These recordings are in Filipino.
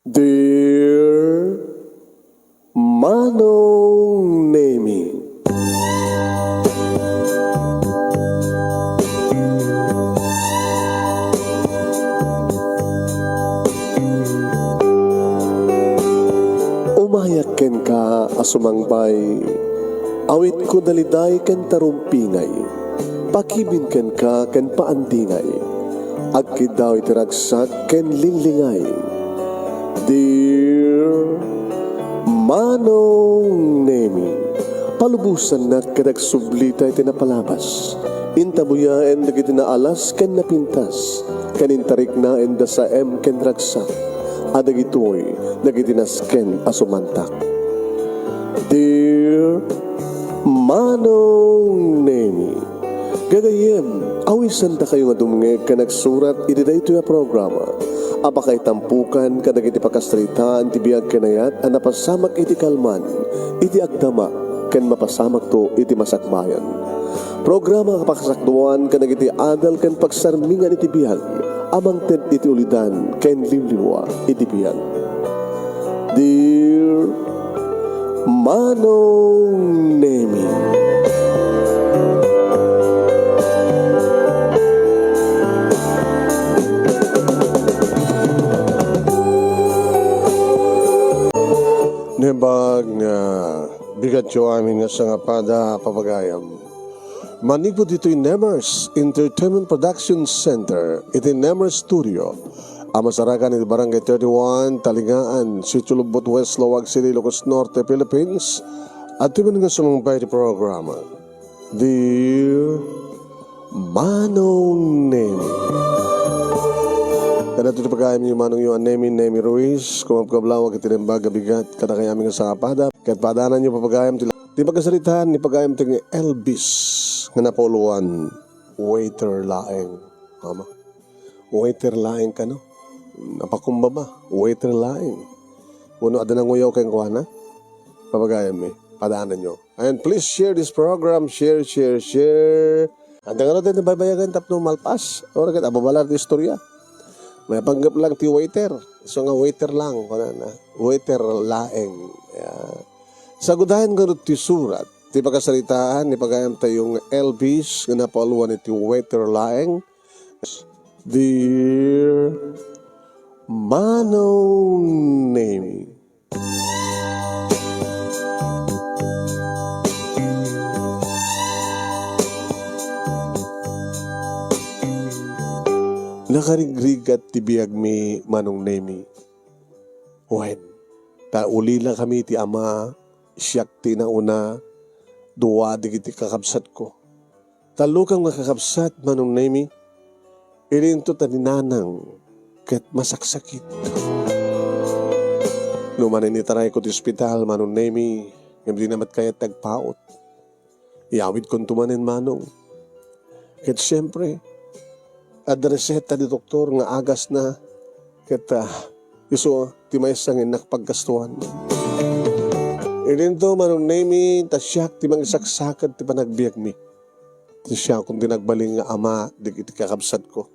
Dear Manong Nemi, umayak ken ka asumangbay, awit ko daliday ken tarumpingay, pakibin ken ka ken paandingay, agkid daw itiragsak ken linglingay. Dear Manong Nemi, palubusan na kadagsublita iti napalabas, intabuya en dagiti naalas ken napintas, kanintarik na en dasaem ken ragsak, adagitoy dagiti nasken asumantak. Dear Manong Nemi, gagayem, awisan ta kayo nga dumngeg ka nagsurat iti daytoy a programa. Apakay tampukan kadag iti pakastritaan ti biag kanayat a napasamak iti kalman, iti agdama, ken mapasamak to iti masakbayan. Programa kapakasakduan kadag iti adal ken pagsarmingan iti biag, amang ted iti ulidan ken limlimwa iti biag. Dear Manong Nemi, Nebag nga bigat yo amin nga sangapada papagayam. Manipod ito'y Nemers Entertainment Production Center, iti Nemers Studio. Amasarakan iti Barangay 31, Talingaan, Sitio Lubot West, Lawag City, Ilocos Norte, Philippines. At timan nga sumumpay iti programa. Dear Manong Nemi, kada ito pagkayam niyo manong yung Nemi Ruiz, kumapkablawag iti limbaga bigat, kada kaya aming sangapada, kahit padanan niyo papagayam di pagkasalitaan ni pagayam ting Elvis, nga napuluan, waiter laeng. Mama, waiter laeng ka no? Napakumbaba, waiter laeng. Puno ada nang uyaw kayong kuha na? Papagayam padanan niyo. And please share this program, share. Ang nga natin nababayagan tapno malpas, o rin ababalar di istorya. May panggap lang ti waiter. So nga waiter lang. Waiter laeng. Sagudahan nga ti surat. Ti pagkasalitaan, ni pagayam tayong Elvis, nga napauluan iti waiter laeng. Dear Manong Nemi, nakarigrigat ti biag mi Manong Nemi. Wen, ulila kami ti ama, siyak ti na una, duwa di kiti kakabsat ko. Talo kang makakabsat Manong Nemi, irinto taninanang, ket masaksakit. Lumanin itaray ko ti ospital Manong Nemi, hindi namat kaya tagpaot. Iawid kong tumanin Manong. Ket siyempre, adreseta di doktor nga agas na kita iso ti may sangin nakapaggastuhan. Ilinto Manong Nemi, tasyak ti mangisaksakad ti panagbiag mi. Siya kung tinagbaling nga ama di iti kakabsat ko.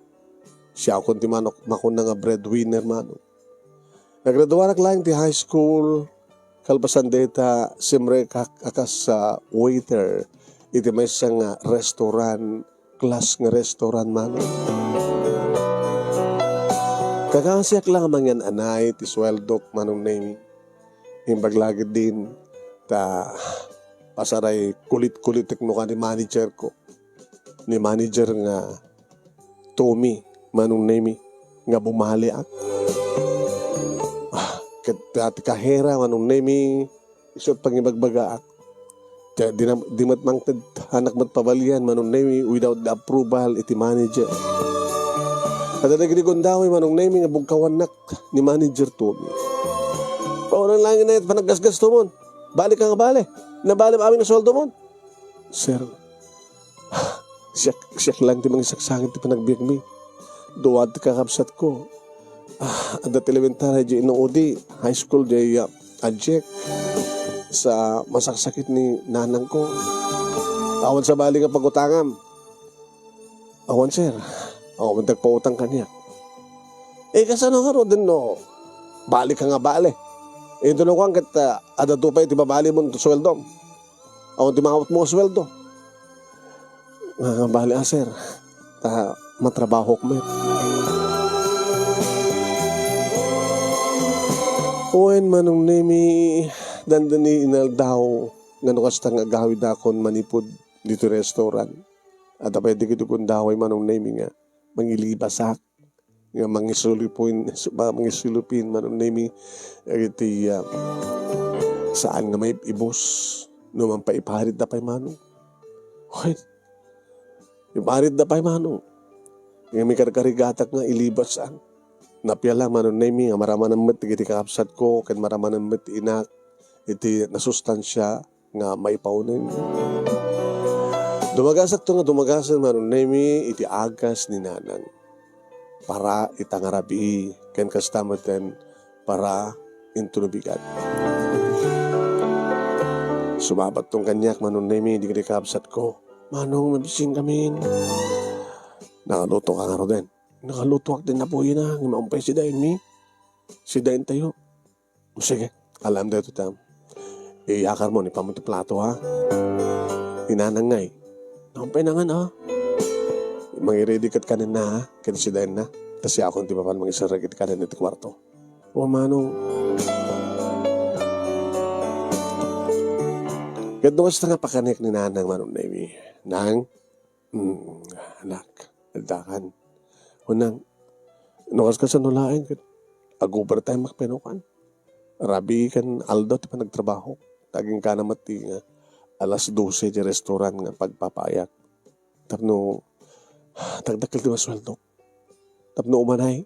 Siya kung ti manok makon nga breadwinner Manong. Nagraduarak lang ti high school, kalpasan data simre akas sa waiter iti may nga restaurant, class nga restaurant Manong. Kakasiyak lang amang yan anay, ti sweldok Manong Nemi. Imbaglagid din, ta pasaray kulit-kulit no ka ni manager ko. Ni manager nga Tommy Manong Nemi, nga bumali ak. Kat kahera Manong Nemi, isot pangibagbaga ak. Di matmangtad anak matpabalian Manong Nemi without the approval iti manager. At nagrigon daw Manong Nemi nga bugkawanak ni manager Tommy. Paunang langin na ito panaggasgas to mon. Balik ka nga bale. Nabali amin ang sweldo mon. Sir, siyak lang ti mangisaksangin ti panagbiag mi. Duwad ti kakabsat ko. Ada elementary di inoodi. High school di adject. Sa masaksakit ni nanang ko. Awan sa bali nga pagutangam. Awan sir. Mentagpautang kanya. Kasano nga ro din no? Balik ka nga bali. Ito na kung kat adado pa iti babali mo sweldo. O timawat mo sweldo. Nga bali sir. Matrabaho ko met. Uwen manong nemi dandani inal daw nga nukas tang agawid akon manipod dito restaurant. At pwede kito kung daway manong nemi nga mangilibasak nga mangisulupin manong nemi iti saan nga may ibos no man pa ipaharid na pa'y manong. Hoy, ipaharid na pa'y manong. Nga may karikarigatak nga ilibasan. Napiyala manong nemi nga maraman ng met iti kakapsat ko ken maraman ng met inak iti nasustansya nga maipaunin. Dumagasak to nga dumagasan manong nemi iti agas ni nanang para itangarabi ken kastamatan para intunubigat. Sumabat tong kanyak manong nemi iti kakapsat ko. Manong mabising kami. Nakaluto ka nga ro din. Nakalutuak din na po yun na. Ngimaumpay si Dain mi. Si Dain tayo. Sige, alam na ito tam. Iyakar mo ni pamunti plato ha. Inanangay. Naumpay na nga na ha. Mangiready kat kanin na ha. Kaya si Dain na. Kasi ako hindi pa pa mangisaragit kanin ito kwarto. O manong. Kaya doon sa nga pakanik ni nanang manong na imi. Nang, anak, aldakan. Unang, nukas ka sa nulain, ag-overtime makpenukan. Rabi kan aldaw, ti pa nagtrabaho. Taging ka naman ti nga, alas 12 di restaurant nga pagpapayak. Tapno, tagdakil ti masweldo. Tapno umanay.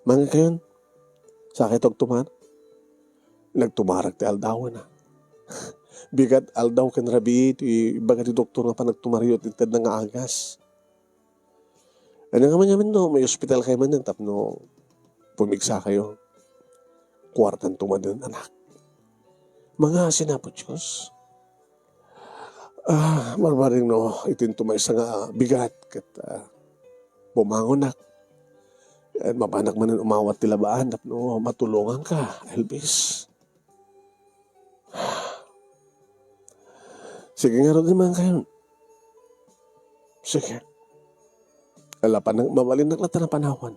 Mga kayon, sakit og tumar. Nagtumarag ti aldaw na. Bigat aldaw kan rabi, ti baga ti doktor nga pa nagtumariyot, itad na nga agas. Ano nga man yaman no, may hospital kayo man nun, tapno pumigsa kayo. Kwartan tumadun, anak. Mga sinapot Diyos. Marmaring no, itin tumay sa nga bigat, kat bumangonak. At mapanak man umawat tilabaan, tapno matulungan ka, Elvis. Sige nga rin naman kayo. Sige. Alapan ng mabalin na klata na panawan.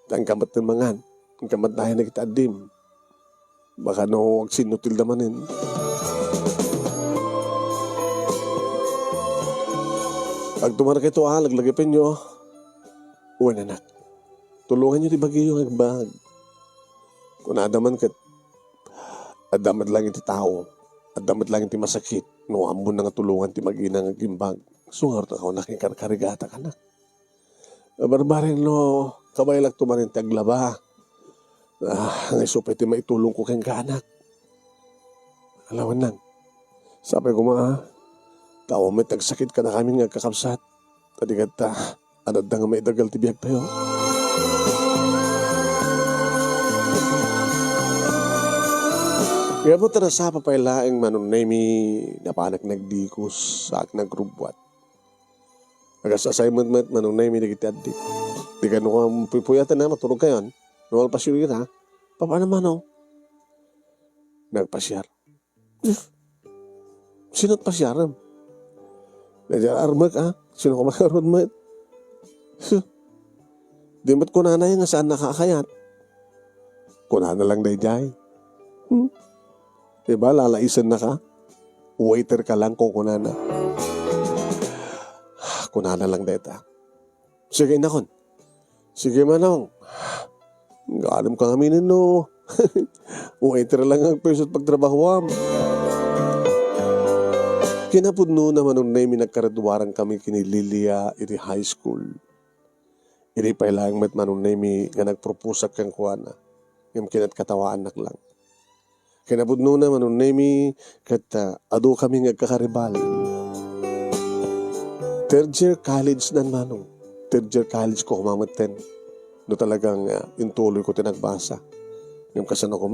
Ang kamat ng mangan. Ang kamat dahil na kita adim. Baka no, huwag sinutil namanin. Pag tumara kayo ito, laglagipin nyo. Uwan anak. Tulungan nyo di bagay yung agbag. Kung adaman kat, adamat lang yung tao. Adamat lang yung masakit. No, ambon na nga tulungan ti mag-inang agimbag. Sungar na ako nakikarigata ka na. Barbarin no, kabaylag tumarin taglaba. Ngay supay ti maitulong ko kang kaanak. Alawan lang. Sabi ko tawa may tagsakit ka na kami nga kakapsat. Kadigat anad na nga may dagal ti biyag tayo. Kaya mo tarasa pa pailaeng manong nemi napanak nagdikos sa ak nagrubwat. Agas assignment manong nemi nagitadi. Di ka nung pupuyatan na matulog kayo. Nuwal pasyur kita. Paano mano? Nagpasyar. Sino't pasyaram? Nadya armak Sino ko makaroon mo? Di ba't kunanay nga saan nakakayat? Kunana lang day jay. Diba, lalaisan na ka? Waiter ka lang kung kunana. Kunana lang deta. Sige nakon. Sige manong. Gaalam ka aminin no. Waiter lang ang pesot pagtrabahoam. Kinapudno naman nung name nagkaradwaran kami kini Lilia iti high school. Iti pailang met manong name nga nagproposak kang kuana. Yung kinat katawaan nak lang. Kinapudno na manong name kat ado kami nagkakaribal. Third year college nan manong. Third year college ko kumamaten. No talagang intuloy ko tinagbasa. Yung kasano ko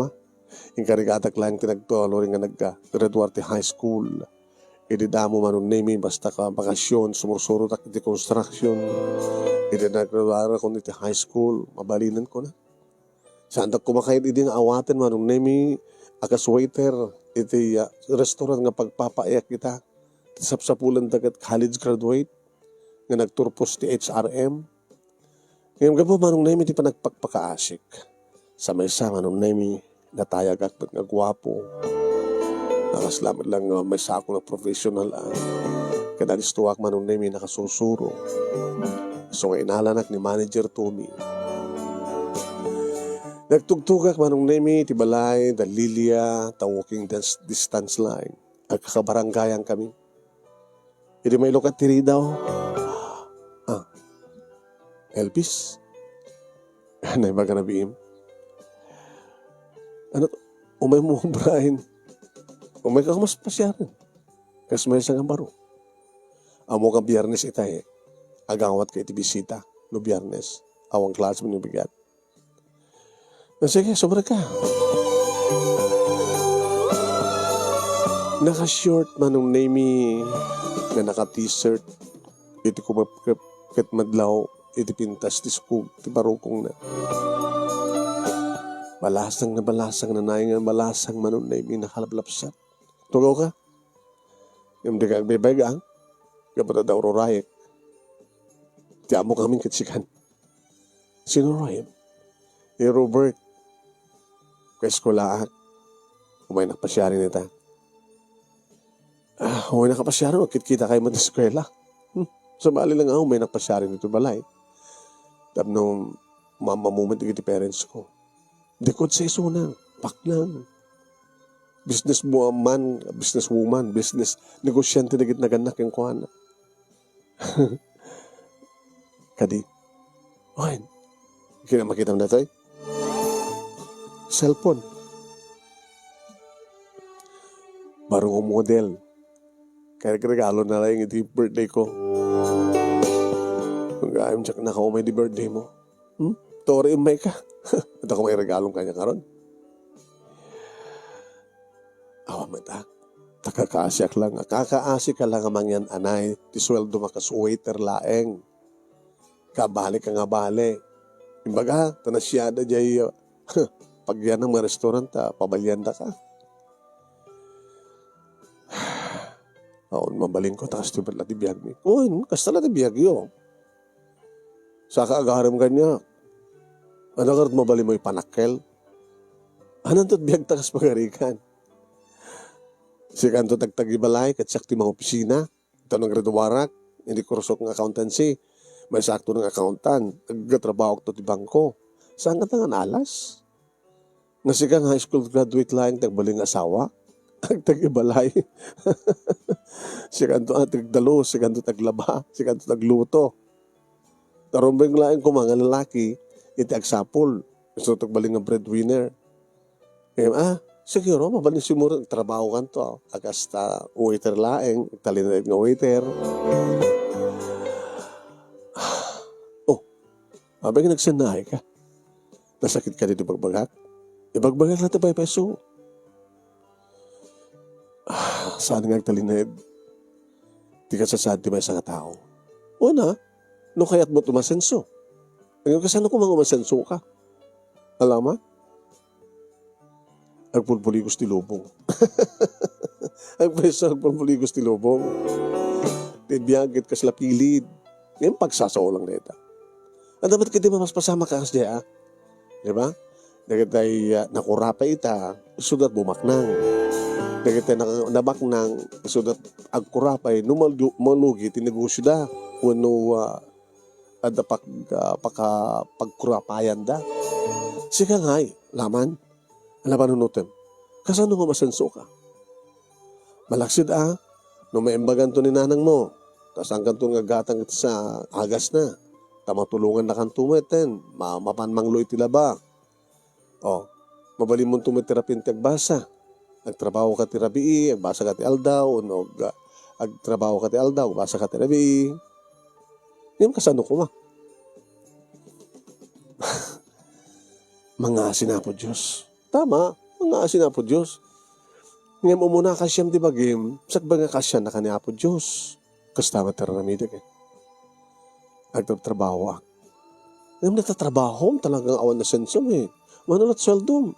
yung karigatak lang tinagtuloy nga nagka-graduate high school. Ididamo manong name basta ka bakasyon, sumursuro tak iti construction. Idinagradwara ko iti high school, mabalinan ko na. Saan da kumakayad idi nga awaten manong nemi akas waiter iti restaurant nga pagpapaiyak kita. Sapsapulan dagat college graduate nga nagturpos ti HRM. Ngayon gabo manong nemi ti panagpagpakaasik. Sa maysa manong nemi natayag akbat nga gwapo. Nakaslamat lang may sako na professional Kadalistuwak manong nemi nakasusuro. So nga inalanak ni Manager Tommy. Nagtugtugak manong nemi ti balay, da Lilia, ta walking distance line. Ang kakabaranggayan kami. Hindi may lokat tiri daw. Elvis? Ano ba ka nabiim? Ano to? Umay mo, Brian. Umay ka mas pasyaran. Kasi may isang baro. Amo ka biyernes itay. Agawat ka iti bisita. No biyernes. Awang klase mo bigat. Sige, sobra ka. Naka-short manong nemi na naka-t-shirt. Iti kumapit madlaw. Iti pintas ti skog. Ti barukong na. Balasang na naing balasang manong nemi nakalablapsat. Tugaw ka. Yung di ka agbebeg kapag daw rorayek. Ti amo kaming katsikan. Sino rayek? Ni Robert. Kweskolaan. Umay nakapasyarin nita. Umay nakapasyarin. Kita kayo man sa eskwela. Sabali lang umay nakapasyarin nito balay. Tapos nung mamamumit iti parents ko. Di ko sa isunang. Paklang. Business woman, business negosyante na gitnaganak yung kuhana. Kadi. Okay. Makita mo na ito cellphone. Barong model. Kaya regalo na lang iti birthday ko. Kung ayam tsak nakaumay di birthday mo. Tori umay ka. At ako may regalong kanya karon. Awa mata. Takakaasyak lang. Kakaasik ka lang amang yan, anay. Tisweldo makas waiter laeng. Kabalik ka nga bale. Imbaga, tanasyada jay pag yan ng mga restaurant, pabalyanda ka. Mabaling ko, takas tibad lati biyag mi. Kasta lati biyag yun. Saka agaram kanya. Ano karat mabali mo ipanakkel? Anong tot biyag takas pagarikan? Sikan to tagtagibalay, katsak ti mga opisina. Ito ng graduarak, hindi kurusok ng accountancy. May sakto ng accountant. Nagkatrabaho ko ti bangko. Saan ka tangan alas? Nasikang high school graduate lang, tagbaling asawa. Tagtagibalay. Sikan to tagdalo, sikan to taglaba, sikan to tagluto. Tarumbeng lang ko mga lalaki, iti agsapol. Gusto tagbaling ng breadwinner. Siguro, mabaling simuro, trabaho kan to. Agasta waiter laeng, talinay nga waiter. Abang nagsanay ka. Nasakit ka dito bagbagat. Ibagbagat natin pa peso. Saan nga talinay? Di ka sasad, di ba isang tao? Una, no kaya't mo tumasenso. Ngayon kasano kung mga umasenso ka? Alam mo? Agpulpuligos ti lubong. Agpulpuligos ti lubong. Tibiyagit ka sila pilid. Ngayon pagsasaw lang na ito. Dapat ka di mas pasama ka kasi di ba? Dagat ay nakurapay ita, sudat bumaknang. Dagat ay nabaknang, sudat agkurapay, numalugi, tinegosyo da. Wano ada pagkurapayan da. Sika ngay, laman. Ano ba nunutin? Kasano nga masenso ka? Malaksid no may imbagan to ni nanang mo. Tapos ang kanto nga gatang sa agas na. Tamatulungan na kang tumeten. Mapanmanglo itilaba. Mabali mong tumitirapin ti agbasa. Agtrabaho ka ti rabii, agbasa ka ti aldaw, agtrabaho ka ti aldaw, agbasa ka ti rabii. Ngayon kasano ko mga sinapo Diyos. Tama, mga sinapo Diyos. Ngayon umuna kasyam di bagim, sakba nga kasya na kaniapo Diyos. Kastama taranamidig Agtrabaho Ngayon natatrabaho, talagang awan na senso Manulat sweldo.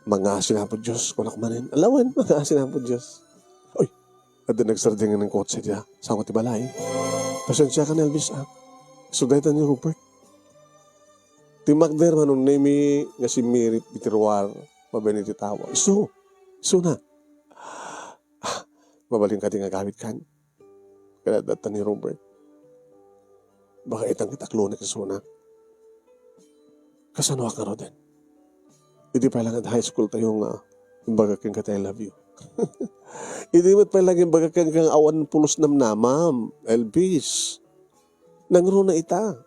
Mga sinapod Diyos, kung manin. Alawan, mga sinapod Diyos. Uy, at nagsardingan ng kotse niya. Sa ako tibalay. Pasensya ka na, Elvis, Sudaitan ni Rupert. Timak der manong nemi nga si Mary Pitiruar, mabeniti tawa. Iso na. Mabaling ka nga gamit kan. Kaya datan ni Robert. Baka itang kitaklo na kasuna. Kasano ka rin. Hindi pa lang at high school tayong imbaga kang kata I love you. Hindi mo't pa lang imbaga kang awan pulos namnamam. Elvis. Nangro na ita.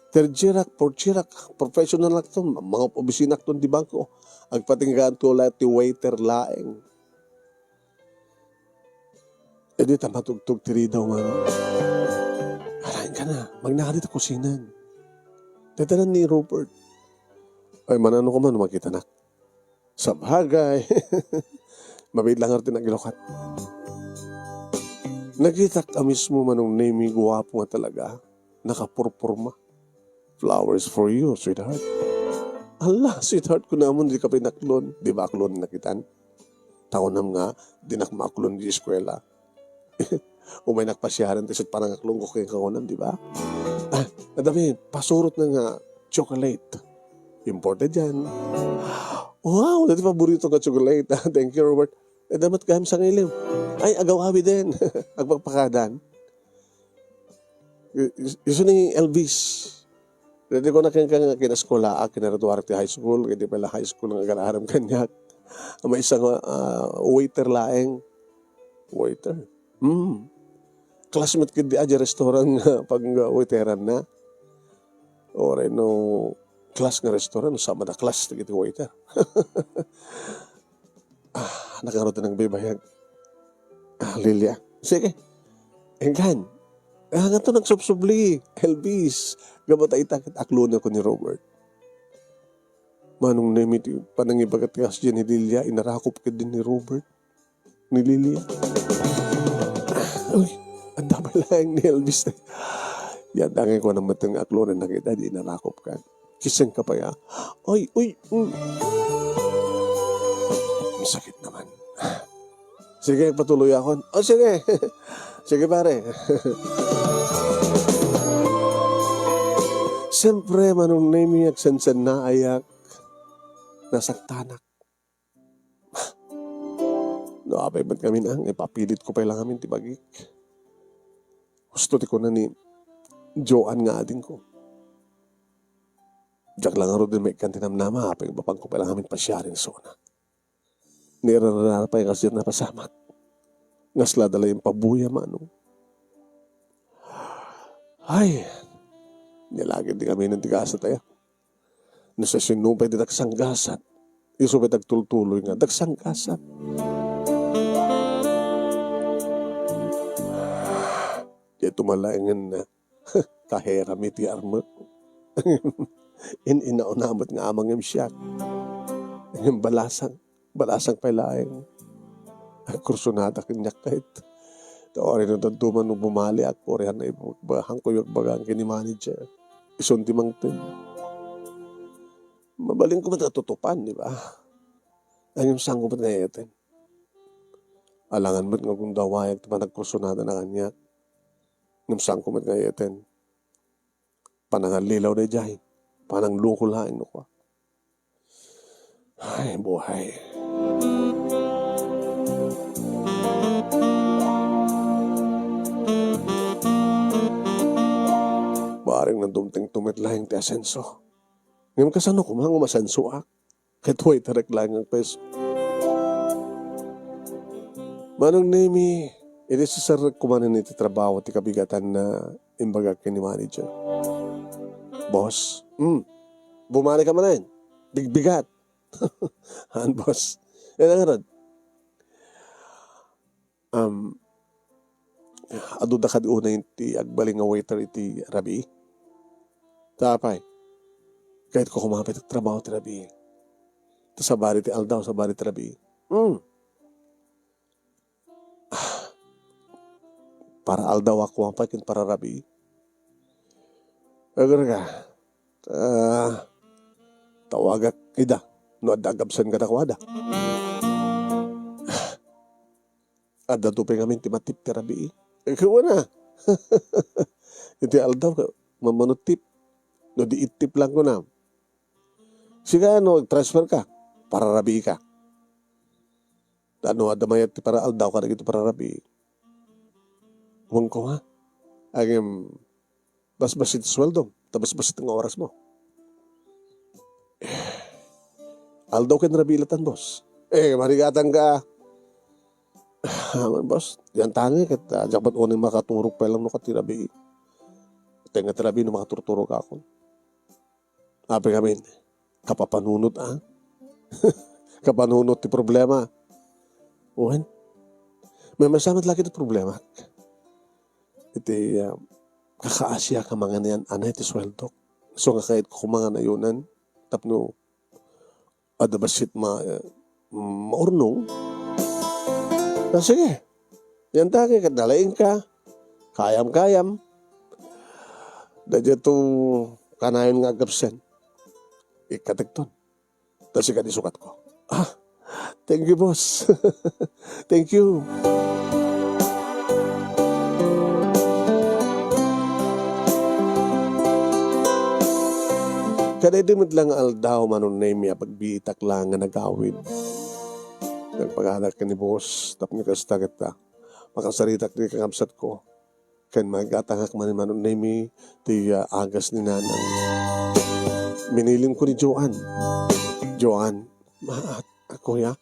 Terjirak, porjirak, professional na ito. Mga obisinak ito di bangko. Agpatinggaan to lahat ti waiter laeng. E di tamatugtog tiri daw man. Harain ka na. Magnakadit ako sinan. Tetanan ni Robert. Ay manano ko man makita na. Sa bagay. Mabait lang natin ang gilokat. Nakita ka mismo manong name guwapo nga talaga. Nakapurpurma. Flowers for you, sweetheart. Allah, sweetheart ko naman di ka pinaklon. Di ba aklon nakitan? Taon nam nga, di nakmaklon di eskwela. O may nakpasyaran tisot parang aklon ko kayo kakunan, di ba? Nadami, pasurot na nga chocolate. Imported yan. Wow, dati paborito ka chocolate. Thank you, Robert. Damat kahim sa ngiliw. Ay, agawawi din. Agpagpakadan. Iso ni Elvis. Dati ko na kinaskola, kinaratuarte high school. Hindi pala high school ang agararam kanyak. May isang waiter laeng. Waiter. Classmate ko di aja restaurant pag waiteran na. O no class nga restaurant, sama na class na giti waiter. Nakaroon ng bibayag. Lilia. Sige. Enggan. Nga to nagsubsubli. Elvis. Gamatay takit aklunan ko ni Robert. Manong namit panangibagat kas dyan ni Lilia, inarakop ka din ni Robert. Ni Lilia. Uy, ang dami lang ni Elvis. Yan, dangin ko naman itong aklunan na kita, di inarakop ka. Kisang ka pa ya. Uy. Masakit naman. Sige, patuloy ako. Oh, sige. Sige, pare. Siyempre, manong name sansan na ayak. Nasaktanak. Naapay ba't kami na? Ipapilit ko pa lang kami tibagik. Gusto ko na ni Joanne nga ading ko. Diyak lang nga rin din may kantinam-nama. Apay bapang ko pa lang kami pasyarin sona. Nirarara pa yung kasir na pasamat. Ngasla dala yung pabuya manong. Ay, nilagid din kami ng tigasat tayo. Nasa sinupay din nagsanggasat. Isupay nagtultuloy nga, nagsanggasat. Diya tumalaingan na kahera miti arma. Inaunamot nga amang yung siyak. Yung balasang pailaing. Kursunada kanyak kahit. Tawarin na tantuman nung bumali ako. Riyan na ibang ko yung bagang kini-manager. Isunti mang tin. Mabaling ko matatutupan, di ba? Ang yung sangko ba't ngayon? Alangan ba't nga kung dawayag ito nagkursunada na kanyak? Yung sangko ba't ngayon? Panangalilaw na dyan. Panang lukulain ko. Ay, buhay. Baring nandumting tumitlaing ti asenso. Ngayon kasano ko mga umasenso Kahit huwag tarak lang ang peso. Manong nemi, iti sasar kumanan iti trabaho ti kabigatan na imbaga kini manager. Boss, bumali ka man bigbigat. Han, boss. Yan ang harad. Aduda ka di una iti agbaling nga waiter iti Rabi. Tapay. Kahit ko kumapit at trabaho ti Rabi. Ito sa bari ti Aldaw, sa bari ti Rabi. Para Aldaw ako ang pakin para Rabi. Agar ka. tawagak ida, no adagabsan ka na kwada. Ada tupay kami timatip terabi. Ikaw na. Iti aldaw ka, mamanutip. No di itip lang ko na. Siga transfer ka, para rabi ka. Ada mayat ti para aldaw ka na ito para rabi. Huwag ko ha. Agam, bas-basit sweldo, tabas-basit ang oras mo. Aldaw ka na rabi ilatan, boss. Marigatan ka. Boss, yan tangi kita. Jabat uning makaturok pa lang no katirabi. Tenga tirabi no makaturturok ako. Ape kami, kapapanunot kapanunot ti problema. Uwan, may masamad lagi ti problema. Iti kakaasya ka mga niyan, anay ti sweldo. So nga kahit ko mga nayunan, tapno, adabasit maurnong. Sige, yan taki, kadalain ka, kayam-kayam. Dadya to kanayon nga agapsen. Ikatagton. Tapos ikadisukat ko. Thank you, boss. Thank you. Kada dimod lang aldaw manunay miya pagbitak lang nga nagawid. Nagpag-anak ka ni boss, tapos nikasta kita. Makasaritak ni kakabsat ko. Kan magatangak manunay mi, ti agas ni nanang. Minilim ko ni Joan, ako ya.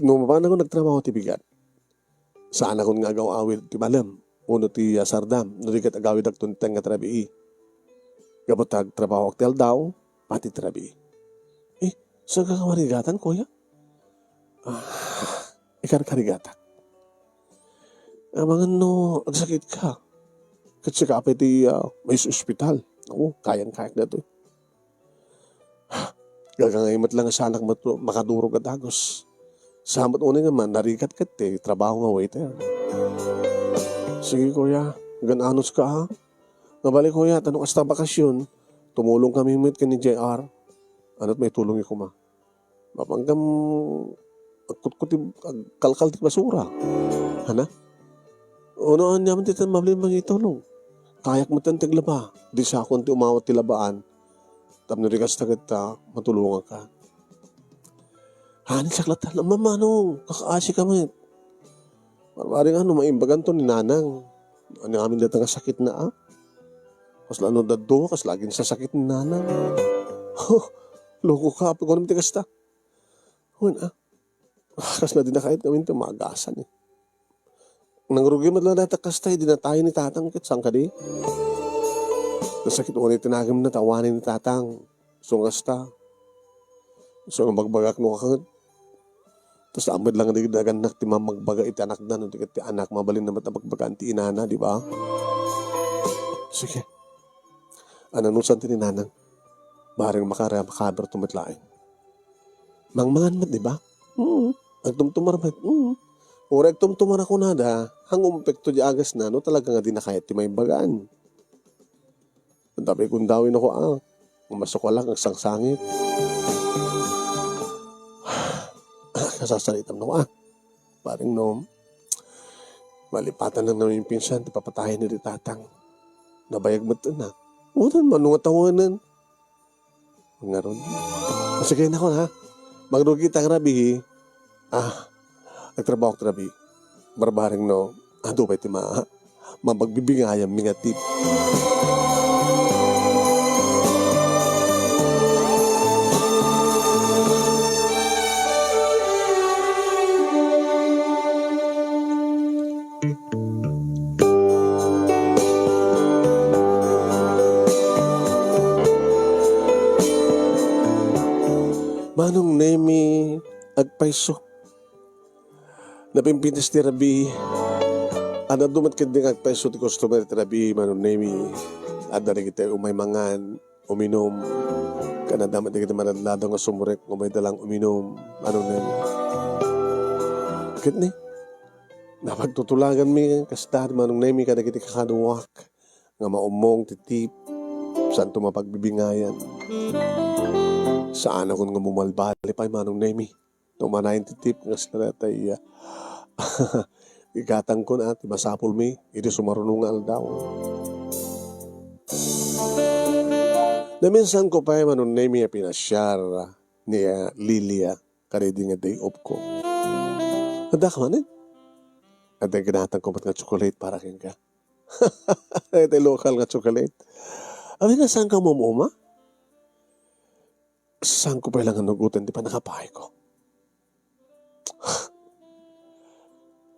Nung mapaan ako nagtrabaho ti bigat. Saan ako nga agaw-awid ti malam. Uno ti sardam, nurigat agawid ak tunteng nga trabii. Gabot trabaho ak tel daw, pati trabii. Saan ka kamarigatan, kuya? Ikan karigatan. Mga agsakit ka. Kasi ka apay may ospital. Ako, kayang-kayak na ito. Gagangaymat lang sa anak makadurog at agos. Samat unin naman, narikat-kat trabaho nga waiter. Sige kuya, gananos ka ha. Nabalik kuya, tanong kasta bakasyon, tumulong kami mo ka ni JR. Ano't may tulong ko ma. Mapanggam, agkut-kuti, kalkal ti basura. Hana? Unoan naman ti mabili mga itulong. Kayak mo tan tiglaba. Di sa akong ti umawat ti labaan. Tapno rikas tagat matulungan ka. Hanin saklatan na mamanong. Kakaasi kami. Maring maimbagan to ni nanang. Ano amin datang sakit na Kasla daddo. Kasla laging sa sakit ni nanang. Loko ka. Pag-unam ti kasta. Kasla din na kahit namin ito maagasan Nangrugi mo lang natakas tayo, dinatayo ni tatang, saan ka di? Nasakit ko na itinagam na tawanin ni tatang. Sungas ta. So, magbagak no kakagad. Tapos amad lang na naganak, ti mamagbaga iti anak na, no, ti anak, mabalin na matabagbagaan ti inana, di ba? Sige. Ananusan ti ninanang. Baring makaber tumatlain. Mangmangan mat, di ba? Agtumtumar mat. Orek tumtumar ako na hang umpekto di agas na, no, talaga nga di na kahit ti may bagaan. Ang tabi kong dawin ako, Masok ko lang ang sangsangit. Kasasalitam na Paring malipatan lang namin yung pinsan, di papatahin ni tatang. Nabayag mo ito na. Unan, manungatawanan. Nga ron. Kasi kayo na ko magrugi tang rabi. Nagtrabaho trabi. Barbaring ado pa iti mabagbibingayam mga tip. Manong nemi agpaiso. Napimpintas ti rabi. Ano dumat ka din agpaiso ti customer ti rabi. Manong nemi. Ada rin kita umay mangan, uminom. Kanadamat din kita manadlado nga sumurek. Umay dalang uminom. Manong nemi. Bakit ni? Napagtutulagan mi kastar. Manong nemi kada kita kakaduwak. Nga maumong ti tip. Saan ito mapagbibingayan? Saan ako nga mumalbali pa manong nemi? Tumanayin titip nga sila tayo. Ikatang ko na, masapul mi, iti sumarunungal daw. Na minsan ko pa manong nemi pinasyar ni Lilia, karedi nga day off ko. Handa ka manin? Handa ginatang ko mat nga chocolate para kin ka. Ito local nga chocolate. Abi nga saan ka mumuma? Saan ko pa ilang nagutan, di pa nakapahay ko.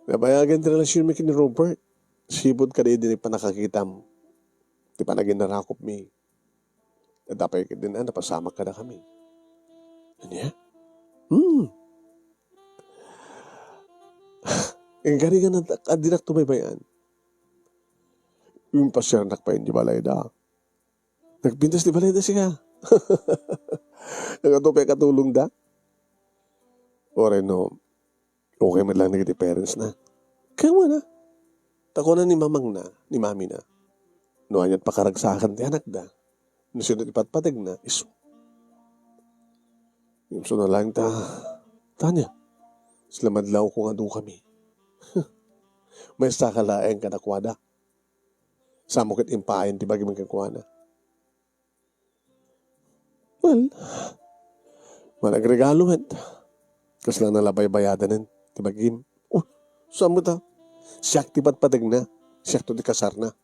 Nabayagan din relasyon mi kini Robert. Sibod ka din pa nakakitam. Di pa naging narakop mi. Dapat ka din napasama ka na kami. Ano yan? Ang garingan na adinak tumaybayan. Yung pasyar nakpain di balay da. Nagpintas di balay da siya. Nagatupi katulong da. Ore no, okay man lang negative parents na. Kaya mo na. Tako na ni mamang na, ni mami na. No, anyat pakaragsakan ti anak da. No, sunod ipatpatag na, iso. Yung sunod lang ta, tanya, sila madlaw ko nga doon kami. May sakalaeng kanakwada. Samukit impayan, di ba gimang kakwana? Well, managregalo man. Kasi lang nalabay-bayadan di ba gim? Oh, saan mo ta? Siyak ti patpatag na. Siyak to di kasar na.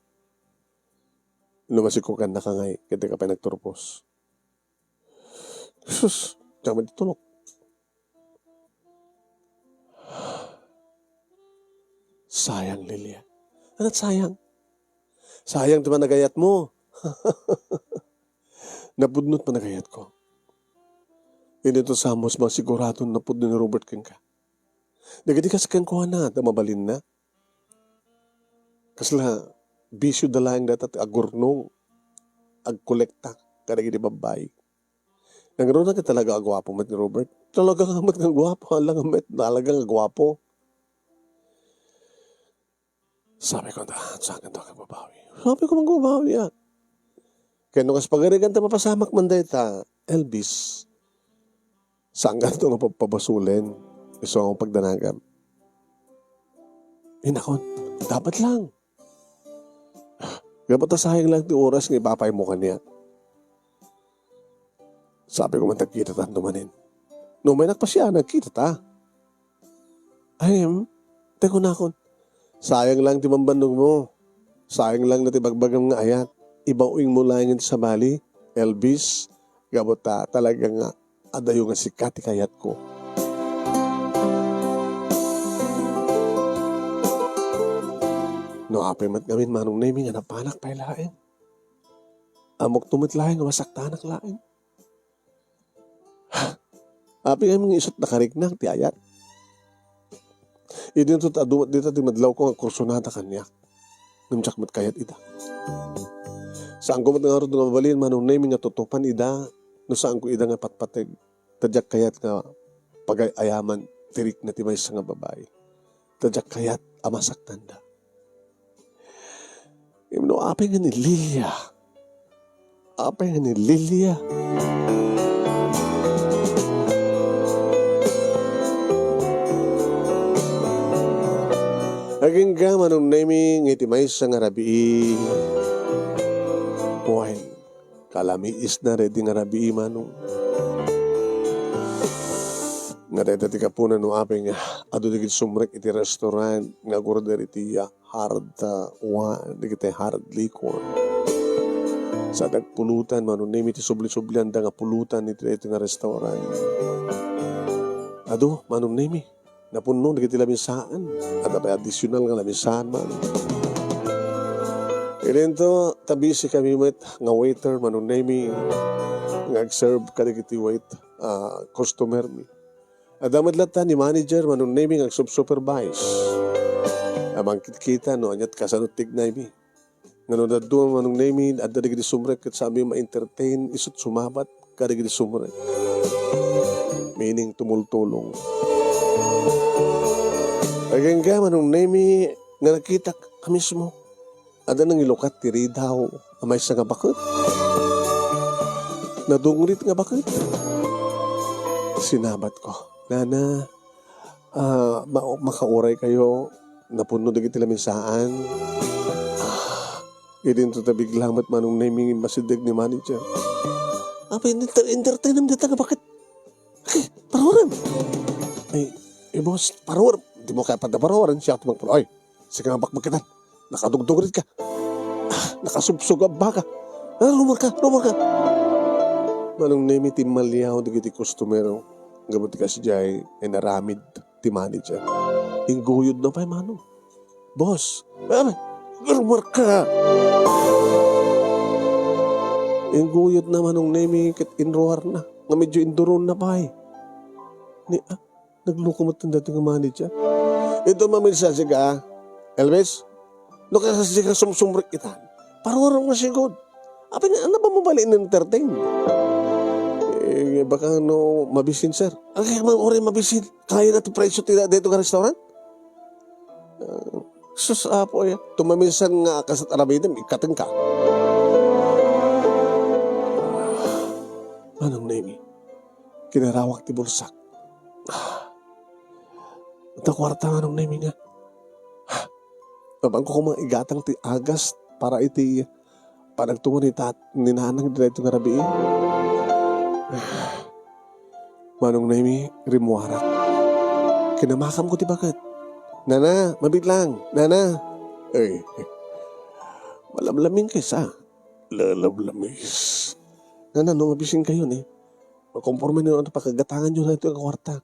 Lumasik ko ka na kangay, kaya ka pa nagturpos. Sus, diyan mo ditulok. Sayang, Lilia. Ano't sayang? Sayang di ba nagayat mo? Napudnot pa nagayat ko. Hindi to samos masigurado napudno ni Robert kang ka. Nagadi ka sa kang kuha na, mabalin na. Kasla, bisyo dalayang datat agurnong, agkolekta, karagi di babay. Nangroon na ka talaga agwapo mat ni Robert. Talaga nga mat ng gwapo, alang mat, talagang agwapo. Sabi ko, saan ka ka babawi? Sabi ko, magbabawi yan. Kaya nung kaspagarigan ta mapasamak man dahi ta, Elvis, saan ka ito nga papabasulin? Iso akong pagdanagam. Nakon, dapat lang. Kaya pata sayang lang di oras nga ipapay mo kanya. Sabi ko, matagkita ta dumanin. No, may nakpasya, nagkita ta. Teko na kon. Sayang lang ti mambandog mo. Sayang lang na ti bagbagam nga ayat. Ibauing mo lang sa Bali, Elvis, gabot ta talaga nga adayo nga sikat kayat ko. No, apay mat ngamin manong nemi nga napanak pa'y lain. Amok tumit lain nga masaktanak lain. Apay ngamin isot nakarignak ti ayat. Dito ti madlaw ko nga kursunata kanya. Namtsak mat kayat ita. Saan ko mat nga rin mabalin manong nemi nga tutupan ida. No saan ko ida nga patpateg. Tadyak kayat nga pag-ayaman tirik na timay sa nga babae. Tadyak kayat amasaktan da. No, apay nga ni Lilia. Apay nga ni Lilia. Aging ka manong nemi ngiti may sa nga rabii. Buhay. Kalamiis na ready nga rabii manong. Nga dahil ka po na no apay nga ado digit sumrek iti restaurant nga gurder iti hard wine, digit hard liquor. Sa nagpulutan manong nemi iti subli-sublian da nga pulutan iti nga restaurant. Ado manong nemi. Napuno, nagiti lamisaan. At apay additional nga lamisaan man. Ilento, tabisi kami met nga waiter, manong nemi, nga serve ka nagiti wait, customer mi. Adamad lata ni manager, manong nemi, nga supervise. Amang kita, no, anyat kasanot tignay mi. Nga no, dadua manong nemi, at nagiti sumrek, at sabi ma-entertain, isot sumabat, ka nagiti sumrek. Meaning, tumultulong. Ageng ka manong nemi nga nakita ka mismo. Ada nang ilukat tiri daw. Amay sa nga bakit? Nadungrit nga bakit? Sinabat ko, Nana, makauray kayo. Napuno dagiti laminsaan. Idin to tabig lamat manong naming masidag ni manager. Apa entertain naman dito nga bakit? Ay, parawaran. Ay, boss, parawaran. Di mo kaya padaparoran siya tumagpuro. Ay, sige nga bakbakitan. Nakadugdugrit ka. Nakasubsog ang baka. Rumor ka. Manong name ti malyaw digiti customer. Gamot ka si Jai ay naramid ti manager. Hinguyod na pa manong. Boss, rumor ka. Hinguyod na manong name kit inroar na. Nga medyo induron na pa naglukumot ng dating manager. Ito mamilsasi ka, Elvis? No kasi ka sumsumrik itan. Parang nga sigod. Apa ano ba mo bali entertain? Baka mabisin, sir. Ay, mga mabisin. Kaya natin presyo dito ka restaurant? Sus, apo tumaminsan nga kasat arabidem, ikating ka. Anong name? Kinarawak ti bulsak. At kwarta nga nung name nga. Babang ko mga igatang ti agas para iti panagtungo ni nanang dito nga rabi. Manong name, rimuarak. Kinamakam ko ti bakit? Nana, mabitlang. Nana. Ay, malamlaming kaysa. Lalablamis. Nana, nung mabising kayo makomporme nyo ang pagkagatangan nyo na ito ang kwarta.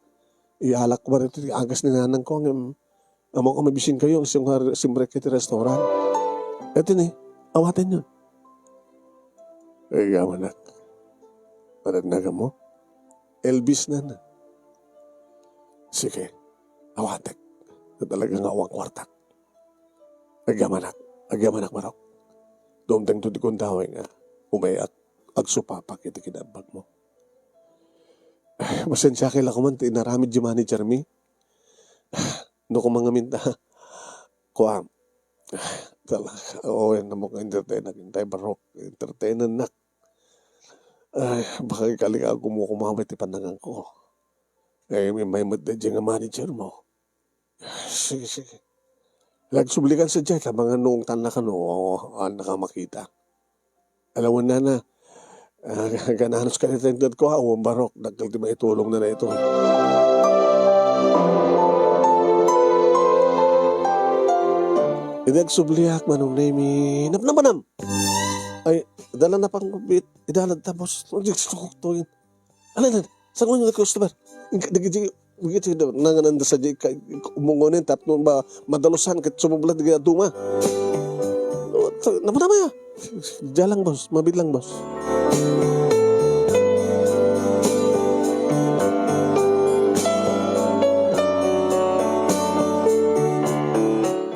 Ialak ko ba rin ito, agas ni nanang ko, amang ko mabising kayo, simbrek ito restaurant. Ito awatin nyo. Ay, gamanak. Panagnaga mo? Elvis na. Sige, awatek. Na talagang awang kwarta. Agamanak marok. Domteng to di kong daway nga, umayak, agsupapak iti kinabag mo. Masensya kaila ko man, inaramid di manager mi. No ko mga minta, kuwam. Talaga, yan na mo ka entertainan, hintay barok, entertainan nak. Ay, baka ikaling ako mo kumamit ipanangan ko. Ay, may madadya nga manager mo. Sige. Nagsublikan sa dyan, mga noong tanla ka nakamakita. Alam mo na, gananos ka nito yung ko, barok, nagkal di maitulong na ito. Nagsubliak manong name, napnamanam. Ay, dala na pang bit, idalad tapos, nagsukutoyin. Alam, saan mo yung customer? Begitu nanganan sa di umungonin tapno ba madalusan ket sumublat di duma. Nama ya? Jalang bos, mabilang bos.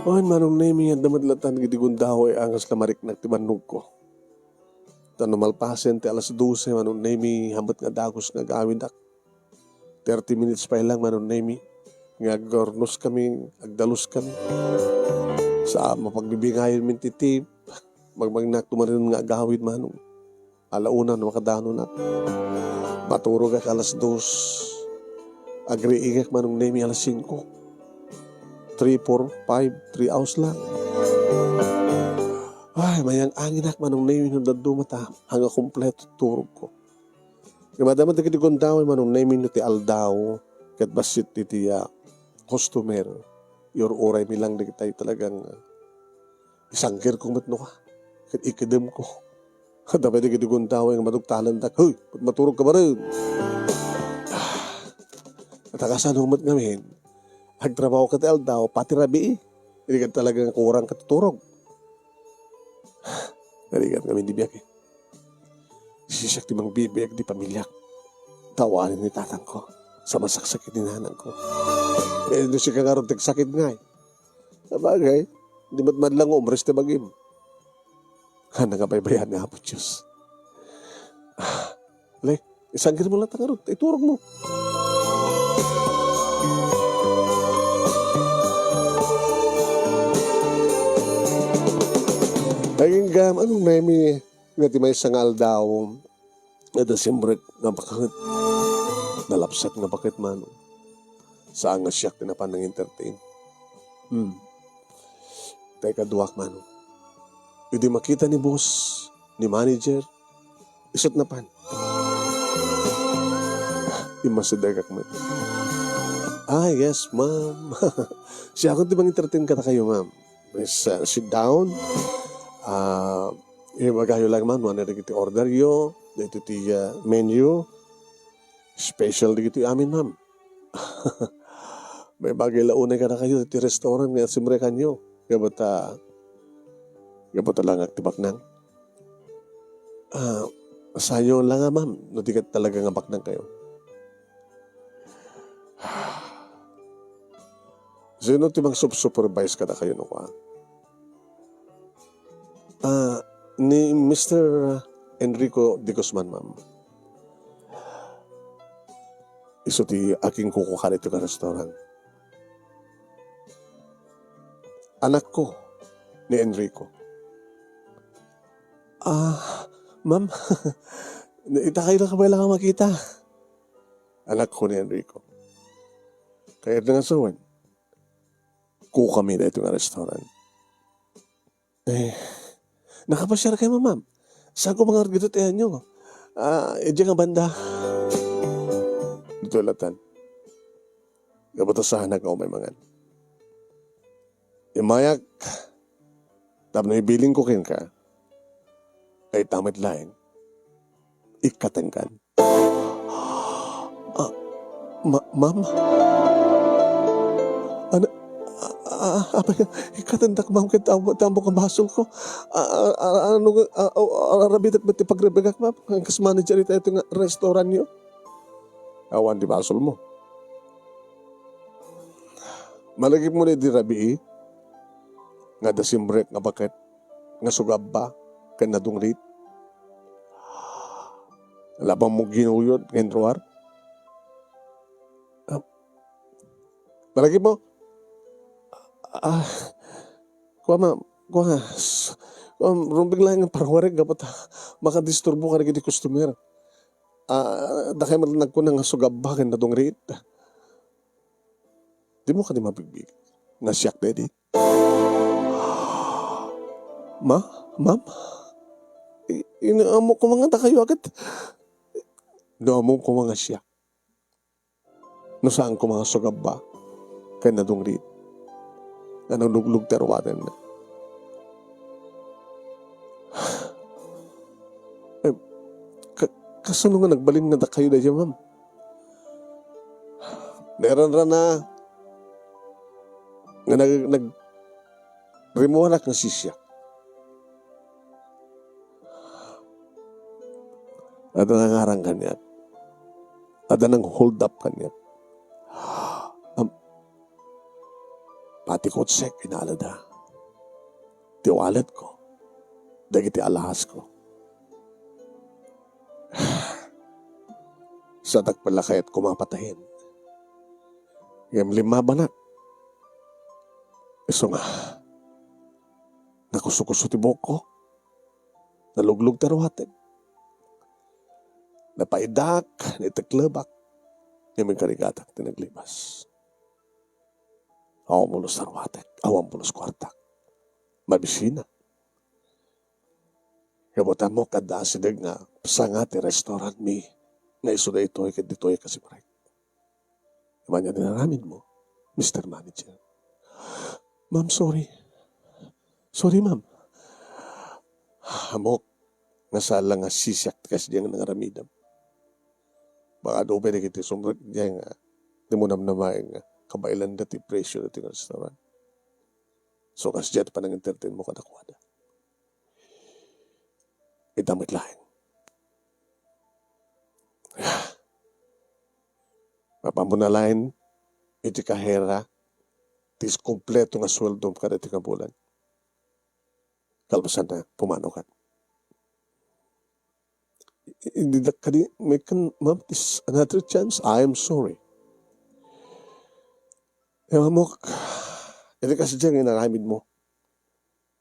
Oy manong nemi ang damadlatan gidi gundahoy angas lamarik na timanug ko. Tano malpasen ti alas 12 manong nemi hambot nga dagos nga gawin dak. 30 minutes pa lang manon nemi nga gornos kami agdalos kami sa mapagbibigayon min titip magmagnak tumarin nga agawid manong alauna na makadano na maturo ka alas 2 agriigak manong nemi alas 5 3, 4, 5 3 hours lang ay mayang anginak manong nemi nung dadumata hanga kompleto turog ko. Kamadaman ti kitigundaw manong name ti aldaw ket basit iti customer your oray mi lang dagitay talagang isangkir kong matno ka ket ikidem ko dapat ti kitigundaw ang madugtalan tak hoy maturog ka ba rin atakasan humat ngamin agtrabaho ka ti aldaw pati rabi hindi ka talagang kurang katuturog naligat ngamin di biyak sisak ti mang bibig di pamilyak. Tawanin ni tatang ko sa masaksakit ni nanang ko. Doon siya kagaroon sakit nga Sabagay, di ba't madlang umres na bagim. Nangabaybayan nga po Diyos. Isang mo lang tangarot, iturog mo. Naging gam, anong nemi, nga ti may sangal daw, nga simbrek, nga bakit, nalapsat nga bakit man, saan nga siyak tinapan ng entertain. Teka duwak man, hindi makita ni boss, ni manager, isot na pan. Imasidagak mo. Yes, ma'am. Siya ako di bang entertain ka na kayo, ma'am. Please sit down. Magayo lang, ma'am. Ano na kiti order yo. Dito ti menu. Special di kiti amin, ma'am. May bagay launay ka na kayo. Ti restaurant nga simrekan nyo. Gabata lang aktibak nang. Sayo lang nga, ma'am. No di ka talaga nga baknang kayo. Sino ti bang supervise ka na kayo no ka? Ni Mr. Enrico de Guzman, ma'am. Iso ti aking kukuha ito ka restaurant. Anak ko ni Enrico. Ma'am, itakay lang ka ba lang makita? Anak ko ni Enrico. Kaya na nga sawan, kami na itong restaurant. Nakapasyar kayo, ma'am. Saan ko mga argito tayo nyo? Diyan nga banda. Dito latan. Gabatasahan na ka may mangan. Imayak, tapos na ibiling ko kin ka, ay tamit laing, ikatengkan. Ma'am? Ikatandak ma'am kita tambo ka basol ko. Arabidak ba't ipagrabagak ma'am? Ang kas-manager ito nga restaurant nyo. Awan di basol mo. Malagip mo na di rabi nga da simbrek nga bakit nga sugab ba kan nadung rit. Labang mo ginuyod ngayon ruwar. Malagip mo. Kuha nga. Rumbig lang yung parwarig dapat makadisturbo ka na gini customer. Dakay malanag ko ng sugabagan na dong rate. Di mo ka di mabigbig. Nasyak daddy. Ma'am? Inaamo ko mga kayo agad. Naamo ko mga siyak. No saan ko mga sugaba kaya na dong rate. Anong luglug terwanan na. Kasano nga nagbaling na da kayo na dyan, ma'am? Meron na nga nag-remuhanak ng sisya. At nangangarang kanya. At nang hold up kanya. Pati kotsek, inaalada. Ti wallet ko. Dagiti alahas ko. Sa tagpalakay at kumapatahin. Yung 5 banak. Iso nga. Nakusukuso ti boko. Naluglog tarwatin. Napaidak, nitaklabak. Yung may karigatak tinaglibas. Awang pulos tarwatin. Awang pulos kwartak. Mabisina. Kabutan mo kada sinig nga sa nga ti restaurant mi nga iso na ito ay dito ay kasi maray. Naman niya dinaramin mo, Mr. Manager. Ma'am, sorry. Sorry, ma'am. Hamok, nga sala nga sisyak kasi diyan nga nangaramidam. Baka doon pwede kita sumrag diyan nga di mo namnamain nga kabailan dati presyo dati nga restaurant. So kasi diyan pa nang entertain mo kadakwada. Idamit lain. Mapamunalain, iti kahera, tis kompleto nga sweldo kada iti kabulan. Kalpasan na, pumano ka. Hindi na kadi, may kan, ma'am, this another chance, I am sorry. Ewan mo, iti kasi dyan, inaramid mo.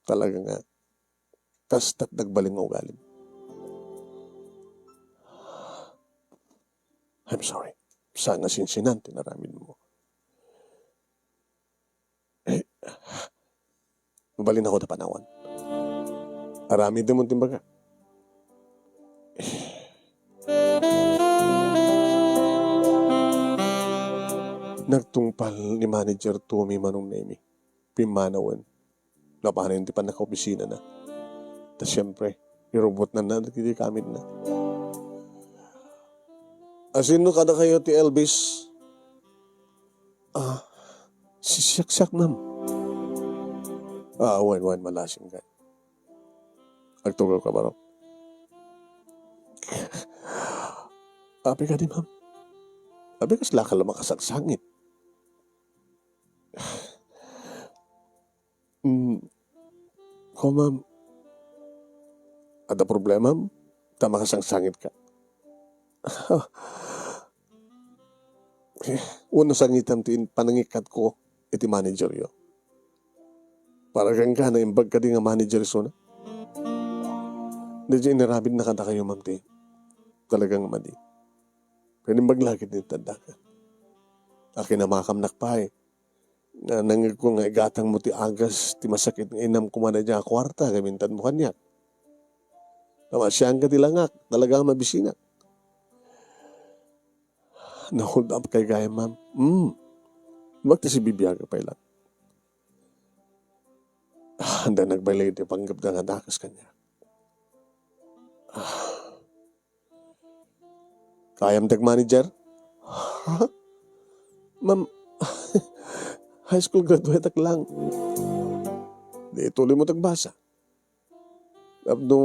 Talaga nga, Kasta't nagbaling nga ugali. I'm sorry. Sa nga sinsinan, tinaramin mo. Mabalin ako na panawan. Arami din mong timbaga. Nagtungpal ni Manager Tommy Manong Nemi. Pimanawan. Napahanin di pa naka-opisina na. Tapos siyempre, irobot na hindi kami na. Asino ka na kayo ti Elvis? Si Siyak-Siyak, ma'am. Wan, malasing ka. Agtugaw ka ba, Abi ka di, ma'am. Abi kas lakal na makasagsangit. Ko, ma'am. Ada problema, ma'am? Tama kasangsangit ka. Una sangitan tin panangikat ko iti manager yo. Para kang ka na imbag ka din nga manager so na. Medyo inarabid na kada kayo, ma'am, ti. Talagang madi. Pwede maglagid ni tanda ka. Akin na makamnak pa eh. Na nangig ko nga igatang mo ti agas, ti masakit nga inam kumana dyan kwarta, kamintan mo kanyak. Tama siyang ka ti langak, talagang mabisinak. Na-hold up kay gaya, ma'am. Magta si bibiyaga pa ilang. Handa nagbalay di panggap na nga dakas kanya. Kayam tag manager? Ma'am, high school graduate ak lang. Di tuloy mo tagbasa. Abdo,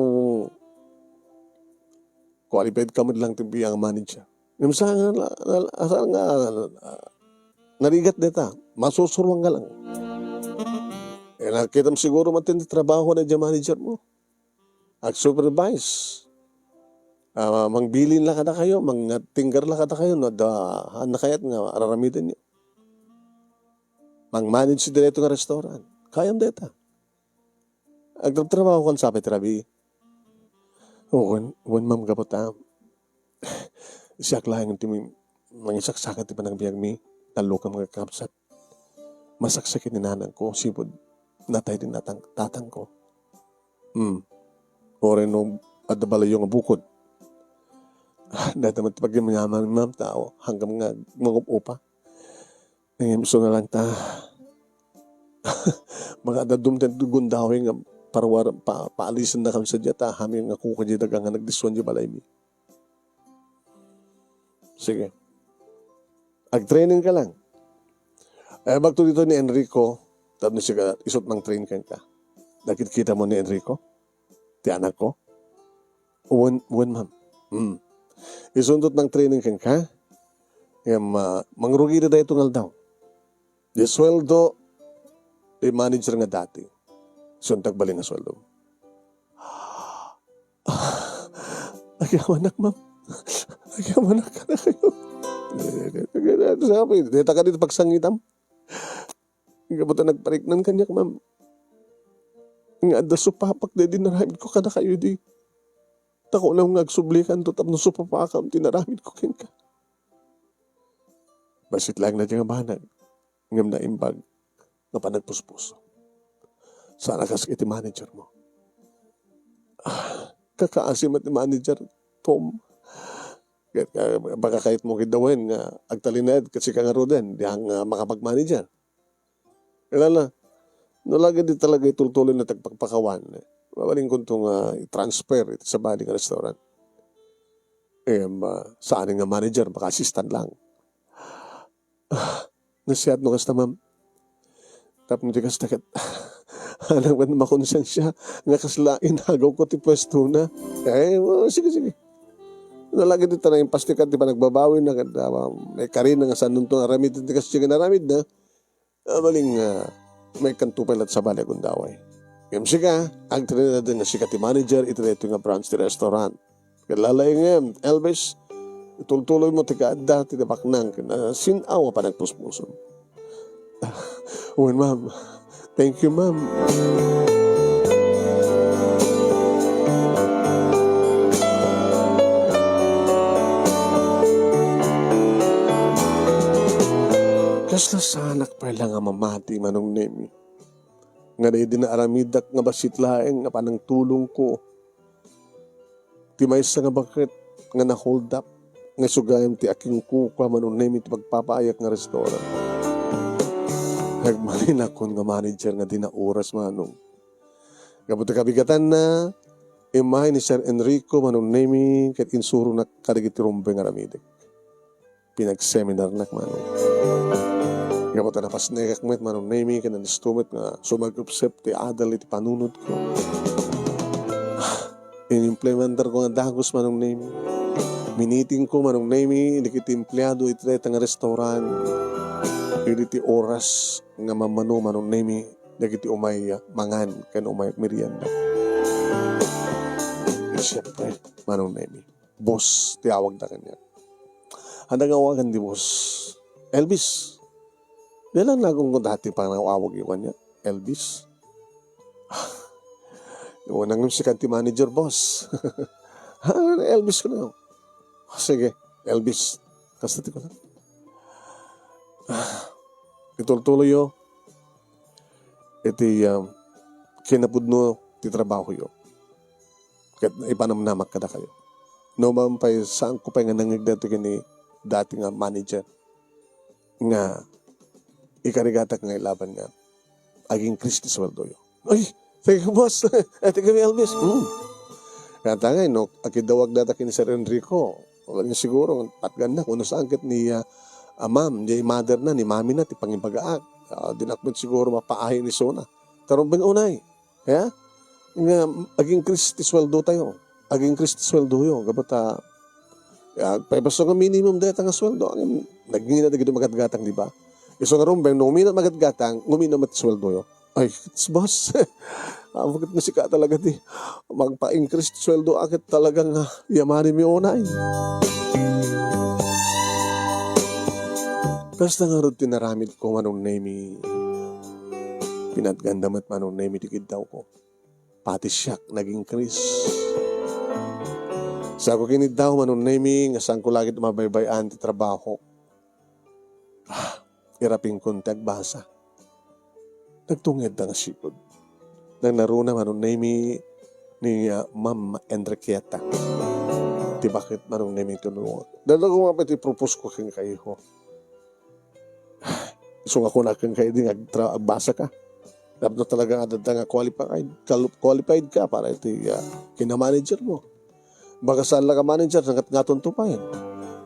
qualified ka mo lang tibiyang manager. Yung sa nga, narigat dita, masusurwang ka lang. Nakita mo siguro matindi trabaho na dyan manager mo. Ag-supervise. Mangbilin lang kada kayo, mangtinggar lang kada kayo, na kayat nga, araramitin niyo. Mang-manage si direto nga restaurant. Kayam deta. Agtrabaho kan sabi trabi. Wan ma'am kaputam. Siyak lang yung timing, mangisaksakan ti panagbiag mi, talo ka mga kapsat. Masaksakin ni nanang ko, sipod, natay din tatang ko. Ore no, adabala yung bukod. Dahil naman pag yung mayaman, ma'am, tao, hanggang nga upa. Ngayon, gusto na lang ta. Mga adadum din gundawin nga paalisin na kami sa diyata. Hamin nga kuka dyan nga nagdiswan dyan balay mi. Sige. Ag-training ka lang. Bagto dito ni Enrico, tapos siya isot ng train ka. Nakikita mo ni Enrico? Ti anak ko? Uwan, ma'am. Isundot ng training ka. Mangrugi na dahil tungal daw. Di sweldo, di manager nga dati. Suntag bali nga sweldo. Nagyamanak, ma'am. Nagyamanak ka na kayo. Sabi, dita ka dito pagsangitam. Kabuta nagpariknan kanyak, ma'am. Nga da supapak de dinaramid ko kada kayo di. Tako na nga agsublikan to tapno supapakam tinaramid ko kin ka. Basit lang na dyan nga banag. Ngam na imbag nga panagpuspuso. Sana kas iti manager mo. Kakaasim at manager Tom. Baka kahit mo kidawin nga agtalinad kasi ka nga roden di ang makapag-manager. Ilala, nalaga di talaga itultuloy na tagpagpakawan. Mabaling kong itong i-transfer ito sa baling restaurant. Saan nga manager, baka assistant lang. Nasiyat no kasta, ma'am. Tapos hindi kasta kat. Alam ba na makonsensya nga kaslain hagaw ko ti pwesto na. Sige. Nalagay dito na yung pastikat, di ba nagbabawi na, may karina nga saan nung itong aramid, hindi kasi siya naramid na, maling may kantupay at sa bali akong daway. Ngayon siya, ang trinidad din na siya ti manager, ito nga branch ti restaurant. Kalalay ngayon, Elvis, itultuloy mo ti kaada, ti nabaknang, sinawa pa nagpuspuson. Ma'am. Thank you, ma'am. Kas nasanak pa lang nga mamati manong nemi. Nga na din na aramidak nga basit laeng nga panang tulong ko. Timay sa nga bakit nga na-hold up. Nga sugayam ti aking kuka manong nemi ti pagpapayak nga restaurant. Nagmalin ako nga manager nga di na oras manong. Kabuti kabigatan na imahe ni Sir Enrico manong nemi kat insuro na kadagiti rumbe nga ramidik. Pinag-seminar na manong. Kabuti na pas nekakmet manong nemi kat nanistumit nga sumag-upsep ti adal iti panunod ko. In-implementer ko nga dagos manong nemi. Miniting ko manong nemi dikiti empleyado iti nga restaurant. Iti oras nga mamano manong nemi dagiti umay mangan kan umay merienda. Siyempre, manong nemi. Boss, tiyawag na kanya. Handa nga awagan di boss. Elvis. Yan lang nagong ko dati pa nawawag yung kanya. Elvis. Yung unang si kanti manager boss. Elvis ko na. Sige, Elvis. Kastati ko lang. Ituloy yo. Iti kinapudno ti trabaho yo. Kat ipanamnamak kada kayo. No mampay saan ko pa nga nangigdato kini dati nga manager nga ikarigatak nga ilaban nga aging Kristi sweldo yo. Ay, thank you boss. Ate kami Elvis. Kaya tangay no, akidawag data kini Sir Enrico. Wala niya siguro patgan na kung saan kat ni ma'am, di mother na, ni mami na, ti pangibagaak. Dinakmet siguro mapaahin ni Sona. Tarong bang unay. Yeah? Nga, aging Kristi sweldo tayo. Aging Kristi sweldo yun. Kapata, paibaso nga minimum dito nga sweldo. Naging na dito magatgatang, di ba? Iso nga rumbeng, nung uminat magatgatang, uminat sweldo yun. Ay, it's boss. Bakit na sika talaga di. Magpa-increase sweldo akit talagang yamani mi unay. Basta nga rin tinaramid ko manong nemi. Pinatgandamat manong nemi dikid daw ko. Pati siyak naging Chris. Sa ako kinid daw manong nemi nga saan ko lagi mabaybayan ti trabaho. Iraping konti agbasa. Nagtunged na nga sipod. Nang naruna manong nemi ni Ma'am Enriqueta. Ti bakit manong nemi tunungan. Dala ko nga pati propose ko kang kayo. So ako na kang kayo din agbasa ka. Dapat talaga nga qualified ka para ito kinamanager mo. Baka saan lang ka manager, sangat nga tuntupayan.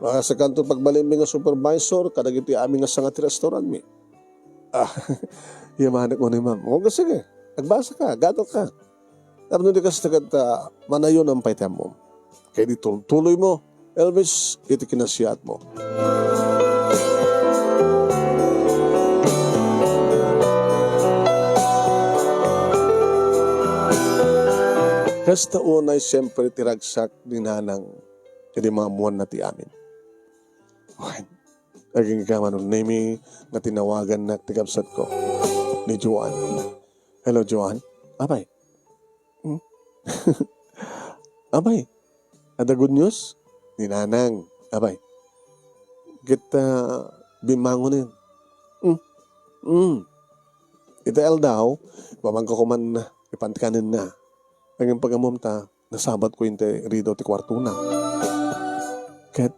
Baka sa kanto pagbalim nga supervisor, kadag ito aming nga sangat restaurant mi. Yamanik mo ni ma'am. O sige, agbasa ka, gato ka. Dapat hindi ka sa tagat manayon ang paitem mo. Kaya dito, tuloy mo, Elvis, ito kinasiyat mo. Kasta unay siyempre tiragsak din nanang hindi mga muwan na ti amin. Okay. Naging ka manong nemi na tinawagan na tigabsat ko ni Joan. Hello, Joan. Abay. Abay. Ada good news? Ni nanang. Abay. Kita bimangon yun. Ita el daw, pamangko ko man ipantikanin na. Ang pagamumta, nasabat ko yung rido ti kwarto na. Kat,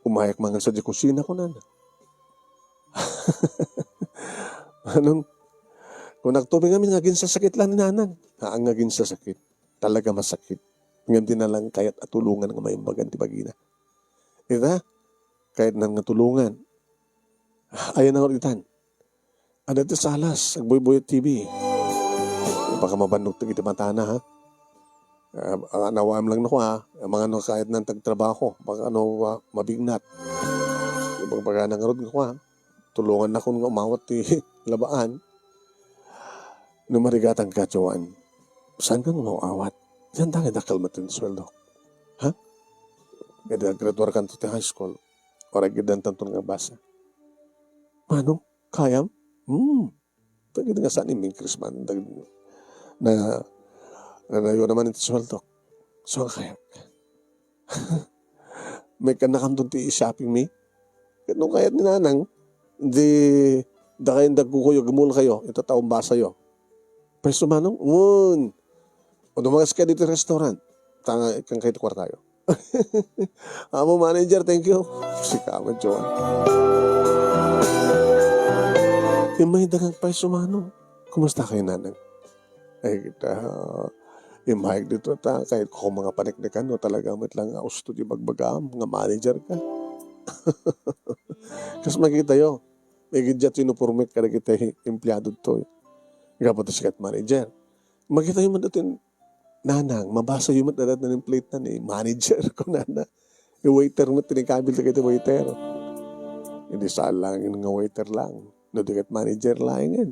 umayak mga sa di kusina ko na. Anong, kung nagtubing kami, ngagin sa sakit lang ni nanang. Ang ngagin sa sakit, talaga masakit. Ngayon din na lang kahit atulungan ng maimbagan ti bagina. Ita, kahit nang natulungan. Ayan ang oritan. Ano ito salas, ang Boy TV. Baka mabandog ito matana ha. Ang nawaam lang na ko ha. Ang mga kahit nang tagtrabaho. Baka mabignat. Yung pagka nangarod ko ha. Tulungan na kung umawat ti labaan. Nung marigatang katsawaan. Saan kang umawat? Diyan tayo nakalmatin sweldo. Ha? Kaya graduar ka to ti high school. Para gidan tantong nga basa. Mano? Kayam? Tagid nga saan iming Christman. Na yun naman ito sweldo. So, kaya may kanakantong ti shopping me. Nung kayat ni nanang, Di, da kayong dagkukuyo, gumul kayo, ito taong basa yo. Pwesto manong, o dumagas ka dito sa restaurant, tanga kang kayo tayo. Amo manager, thank you. Si Kaman Joan. Yung may dagang pwesto manong, kumusta kayo nanang? Ay kita, imahig dito ta, kahit kung mga paniknikan, no, talaga mat lang austo di bagbagam, nga manager ka. Kasi makita yo, may gidya tinupurmit ka na kita empleyado to. Kapag sikat manager. Makita yung madating, nanang, mabasa yung madadat na ng plate na ni manager ko nana. Yung waiter mo, tinikabil na kita waiter. Hindi saan lang, yung nga waiter lang. No, dikat manager lang yan.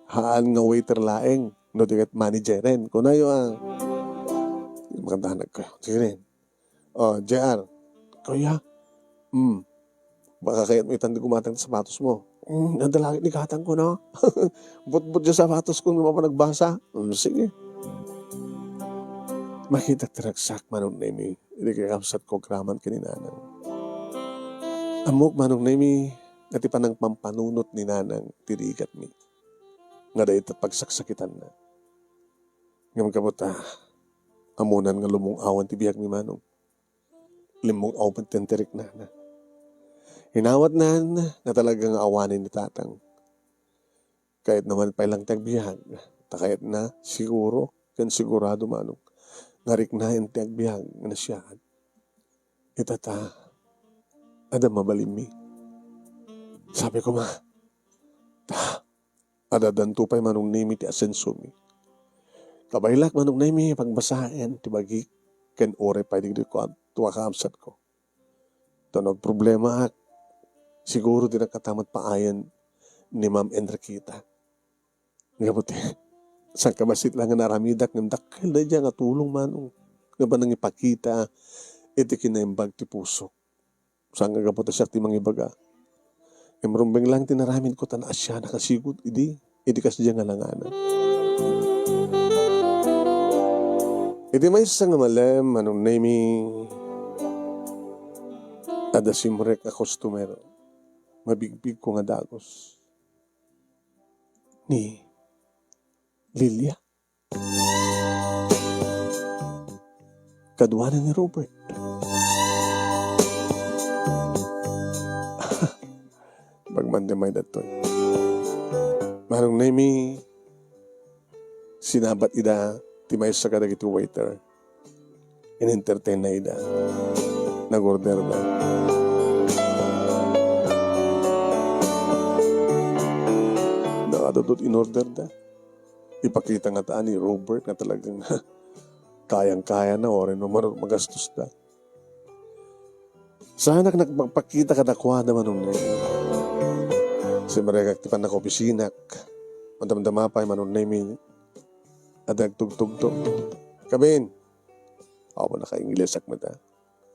Haan nga waiter laeng. No, dikat manager rin. Kung na yung magandang ko. Sige rin. JR. Kuya. Baka kaya't may tanda gumatang sa sapatos mo. Nandalangit ni katang ko na. But yung sapatos ko naman pa nagbasa. Sige. Makita tinagsak manong na imi. Hindi kaya kapsat ko kraman kininanang. Amok manong na imi. Ngati pa ng pampanunot ni nanang tirigat mi. Nga da ito pagsaksakitan na. Ngam kabuta. Amunan nga lumong awan tibiyag mi manong. Limong awan tenterik na. Hinawat na talagang awanin ni tatang. Kahit naman pa ilang tagbihag. Kahit na siguro, kan sigurado manong. Ngarik na yung tagbihag na siya. Itata, ada mabalim mi. Sabi ko ada dantupay manong nimi ti asenso mi. Kabailak manong nimi pagbasahin, tibagi ken ore pa di ko tuwa kaamsat ko. Tunog problema siguro din nakatamat paayan ni Ma'am Enriqueta. Ngabuti, sa kabasit lang nga naramidak ng dakil na dyan nga tulong manong. Nga ba nang ipakita, iti kinaimbag ti puso. Saan nga gaputa siya ti mangibaga. Marumbeng lang tinaramin ko tan asya nakasigot, idi kasi dyan nga langanan. Iti may isa nga malem, manong naming ada simrek a customer. Mabigbig ko nga dagos. Ni Lilia. Kadwanan ni Robert. Pagmandamay datoy. Manong nami sinabat ida timay sa kadag iti waiter. In-entertain na ida. Nag-order na. Nakadodot in-order na. Ipakita nga taan ni Robert na talagang kayang-kaya na o rin magastos na. Sana nagpakita ka nakwa naman nung si Marek aktipan na kopisinak. Madamdama pa yung manong name adag tugtugtog. Kabin. Ako na ka-Ingles akmata.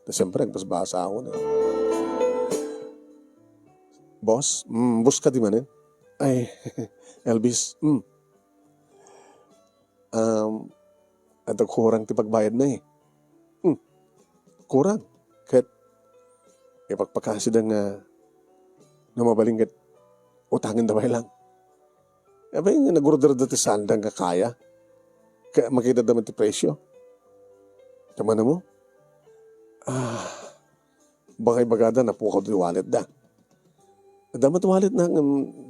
Tapos siyempre, nagbasa ako na. Boss? Boss ka di manin? Ay, Elvis. Adag kurang ti pagbayad na eh. Kurang. Kahit ipagpakasid ang mabalinggat utangin damay lang. Aba yung nag-order dati sandang kakaya. Kaya makita naman ti presyo. Tama na mo? Bangay bagada na po di wallet da. Damat wallet na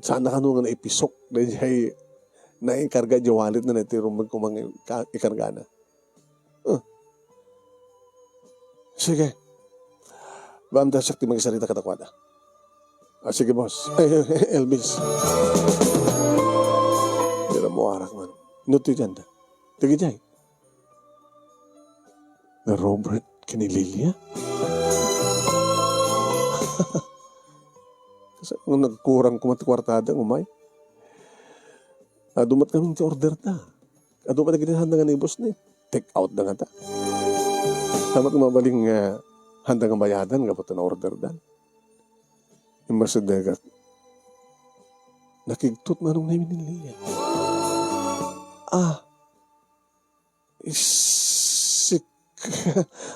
sana ka nung na ipisok dahil na ikarga di wallet na natirumag kung mga ikarga na. Sige. Bamda sakti magsalita katakwada. Sige boss. Elvis. Hindi na mo arak man. Nuto dyan da. Tagi dyan. Na Robert kinililia? Kasi kung nagkurang kumatikwartada, umay. Dumat kami ti order ta. Dumat na kinahanda nga ni boss ni. Take out na nga ta. Tamat mabaling handa nga bayadan, kapag na order dan. Imasadagak. Nakigtut manong namin niliya.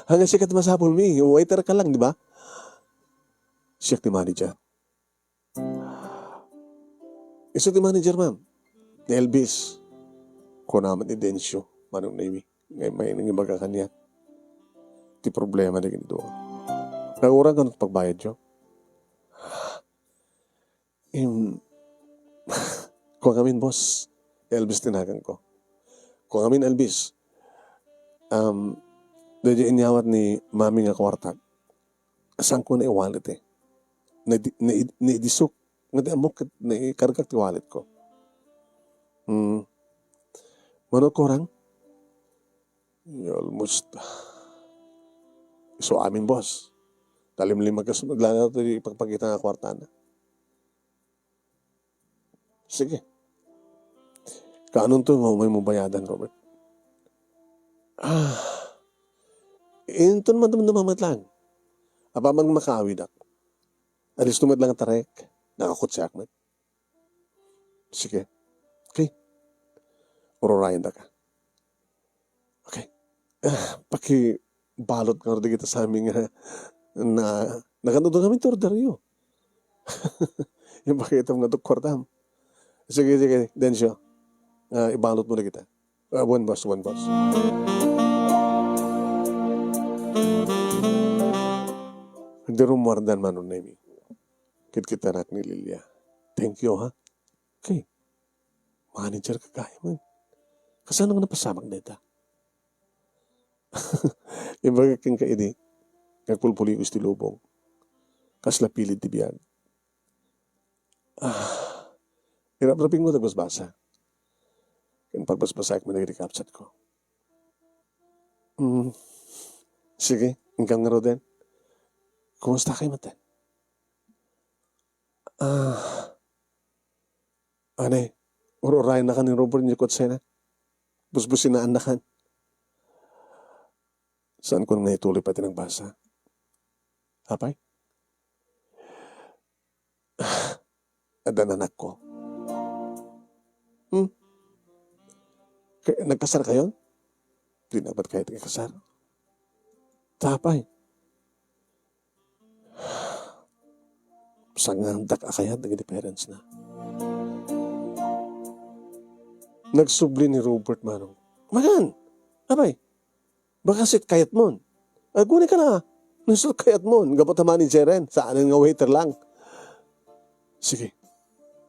Hanggang sikat masapol mi. Waiter ka lang, di ba? Siya ti manager. Isa ti manager, ma'am. Ni Elvis. Ko naman ni Densyo. Manong Navy. Ngay may nangibaga kanya. Ti problema na ganito. Nagurang ka ng pagbayad nyo. Kung amin, boss. Elvis tinagang ko. Kung amin, Elvis. Dadya inyawat ni mami nga kwarta. Saan ko na i-wallet eh. Na-disok. Nga na-ikargak ti wallet ko. Manot ko rang? Almost. So amin, boss. Talim-lim magkasunod lang ito ipagpakita nga kwarta na. Sige. Kaanon to may mubayadan, Robert? Inton man namamatlang. Aba man makawid ako. Alis tumad lang ang tarek. Nakakot si Ahmed. Sige. Okay. Urorayan da ka. Okay. Pakibalot ka rin kita sa aming na nakanood kami to orderyo. Yung pakita mo nga ito kwartam. Sige. Densyo. Ibalot mo na kita. One boss. Hindi rumardan man nun, Nemi. Kita nak ni Lilia. Thank you, ha? Okay. Manager ka kaya mo. Kasano nga napasamag na ita? Yung bagay kang kaini, nagpulpuli ko istilubong. Kasla pilit di biyag. Hirap-raping mo nagbasbasa. Kaya pagbasbasa ko nag-recapsat ko. Sige, hanggang nga Roden. Kumusta kayo matan? Ane, urorayan na ka ni Robert niyo kot sena. Busbusin na anakan. Saan ko nang naituloy pati ng basa? Hapay? Adan anak ko. Nagkasar kayo? Di na ba't kayo nagkasar? Tapay. Sangandak akayat ng parents na. Nagsubli ni Robert Manong. Magan! Abay! Baka sit kayat mon. Guni ka na. Nasul kayat mon. Gapot naman ni Jeren. Saan nga waiter lang. Sige.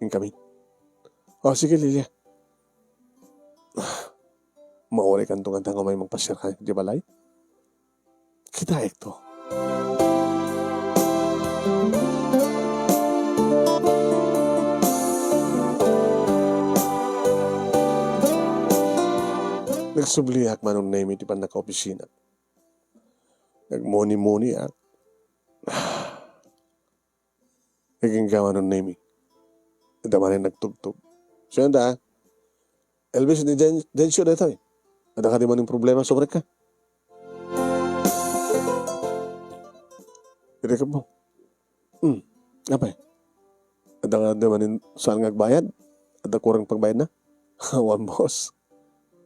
Yung kami. Sige, Lilia. Maori kan tungan tango may magpasyar ka. Di balay? Kita ito. Nagsubliak manong Nemi di pa naka-opisina. Nagmoni-moni at naging gawa ng Nemi. Damanin nagtugtog. So yun da, Elvis, ni Densyo na ito eh. Ada ka di man yung problema sobre ka. Hindi ka mo. Apa eh? Ada ka di man yung saan ngagbayad? Ada kurang pagbayad na? One boss.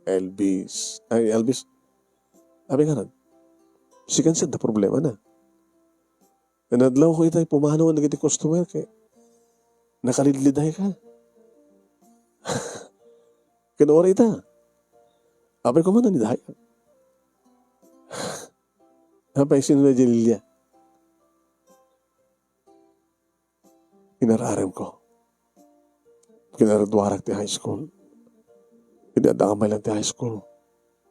Elvis. Abi nga rin. Sikan siya na problema na. Nanadlaw ko itay, pumano ang nagiti customer kay nakalidliday ka. Kinuwara ita. Abi ko man na nidahay. Abay, sino na Jalilya? Inararem ko. Kinaradwarak ti high school. Pinadakamay lang ti high school.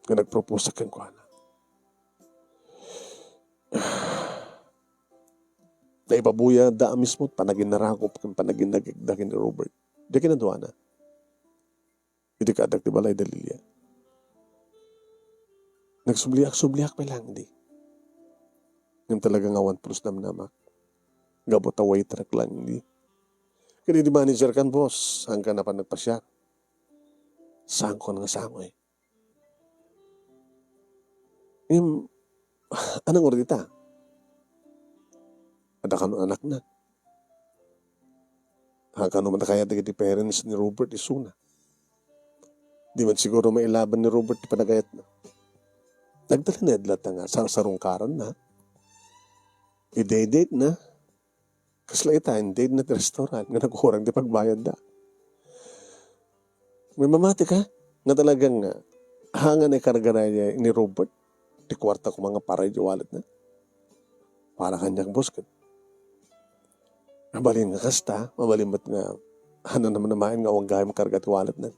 Kaya nagpropose sa kankwana. Naipabuya da mismo, panagin narakop, panagin nagigdakin ni Robert. Di kinadwa na. Hindi ka adak ti balay Dalilya. Nagsubliak pa lang, di. Yung talagang awan plus namnamak. Gabot a waiter lang, di. Kaya di manager kan, boss. Saan ka na pa nagpasya? Saan ko nga saan ko eh. Yung, anong oradita? Ada ka no anak na. Haka naman na kaya di parents ni Robert isuna. Di man siguro mailaban ni Robert di panagayat na. Nagdala na nga sa sarungkaran na. I-date na. Kaslaita, hindi na restaurant nga nagkurang di pagbayad da. May mamati ka nga talagang hangan ay karga ni Robert. Di kwarta ko mga paray di wallet na. Para kanyang busket. Mabalin nga kasta, mabalin ba't nga ano naman namain nga huwag gaya makarga ti wallet na.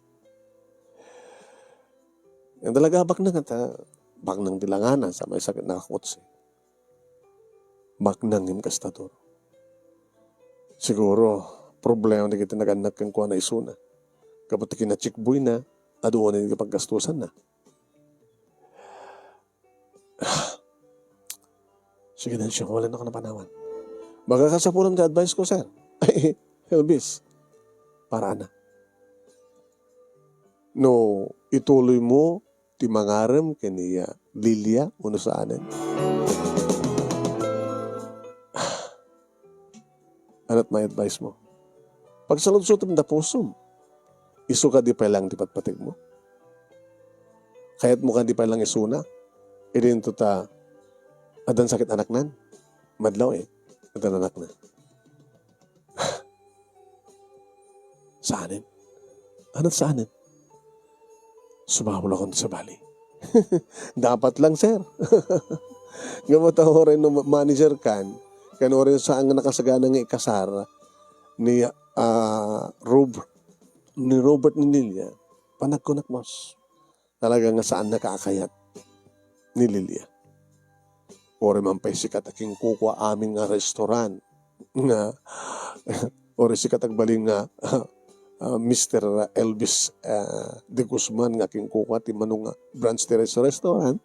Yung talaga bak na nga bak nang dilanganan sa may sakit na kakutsi. Bak nang yung kastador. Siguro, problema na kita nag-anak kang kuha na isuna. Kapag kinachikboy na, adoon na yung paggastusan na. Sige na siya, wala na ako napanawan. Baka kasapunan ka advice ko, sir. Ay, Elvis. Para na. No, ituloy mo ti mangaram kaniya Lilia uno saanan. Ano't may advice mo? Pag salud-sutom da pusom, iso ka di pa lang di patpatig mo. Kaya't mo ka di pa lang isuna, idin to ta, adan sakit anak nan, madlaw adan anak na. Saanin? Ano't saanin? Sumawala ko sa bali. Dapat lang, sir. Gamot ako rin no manager kan rin saan nga nakasagana ng ikasar ni Robert ni Lilia, panagkunak mas. Talaga nga saan nakakayat ni Lilia. Ore man pa'y sikat aking kukwa aming nga restaurant nga ore sikat agbaling nga Mr. Elvis de Guzman nga aking kukwa ti manong branch terrace restaurant.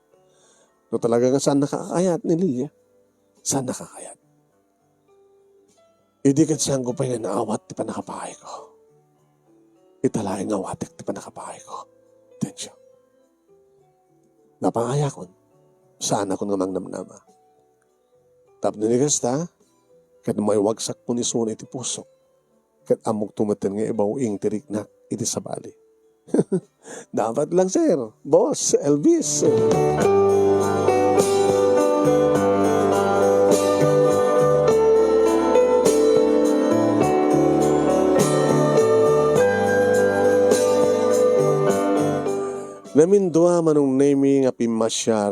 No talaga nga saan nakakayat ni Lilia. Saan nakakayat? Hindi kat siyang ko pa nga naawat ti panakapahay ko. Italaing awatek ti panakapahay ko. Tensyo. Napangaya kon. Saan ako nga mangnamnama. Tap ninigas ta, kat may wagsak po ni Suna iti puso. Kat amok tumatin nga ibaw ing tirik na iti sabali. Dapat lang, sir. Boss, Elvis. Namindua manong naming nga pimasyar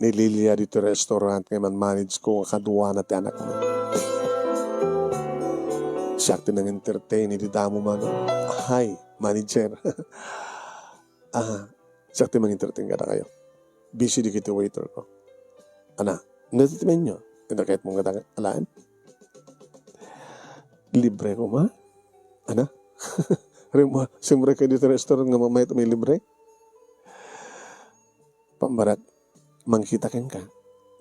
ni Lilia dito restaurant nga man manage ko nga kaduwa na ti anak mo. Siya nang entertain ni damo man. Hi, manager. Siya mang entertain ka na kayo. Busy di kiti waiter ko. Ana, natitimen nyo. Kaya kahit mong katang alaan. Libre ko ma? Ana? Rima, siyempre kayo dito restaurant nga mamay ito may libre. Pambarat, mangkita ken ka.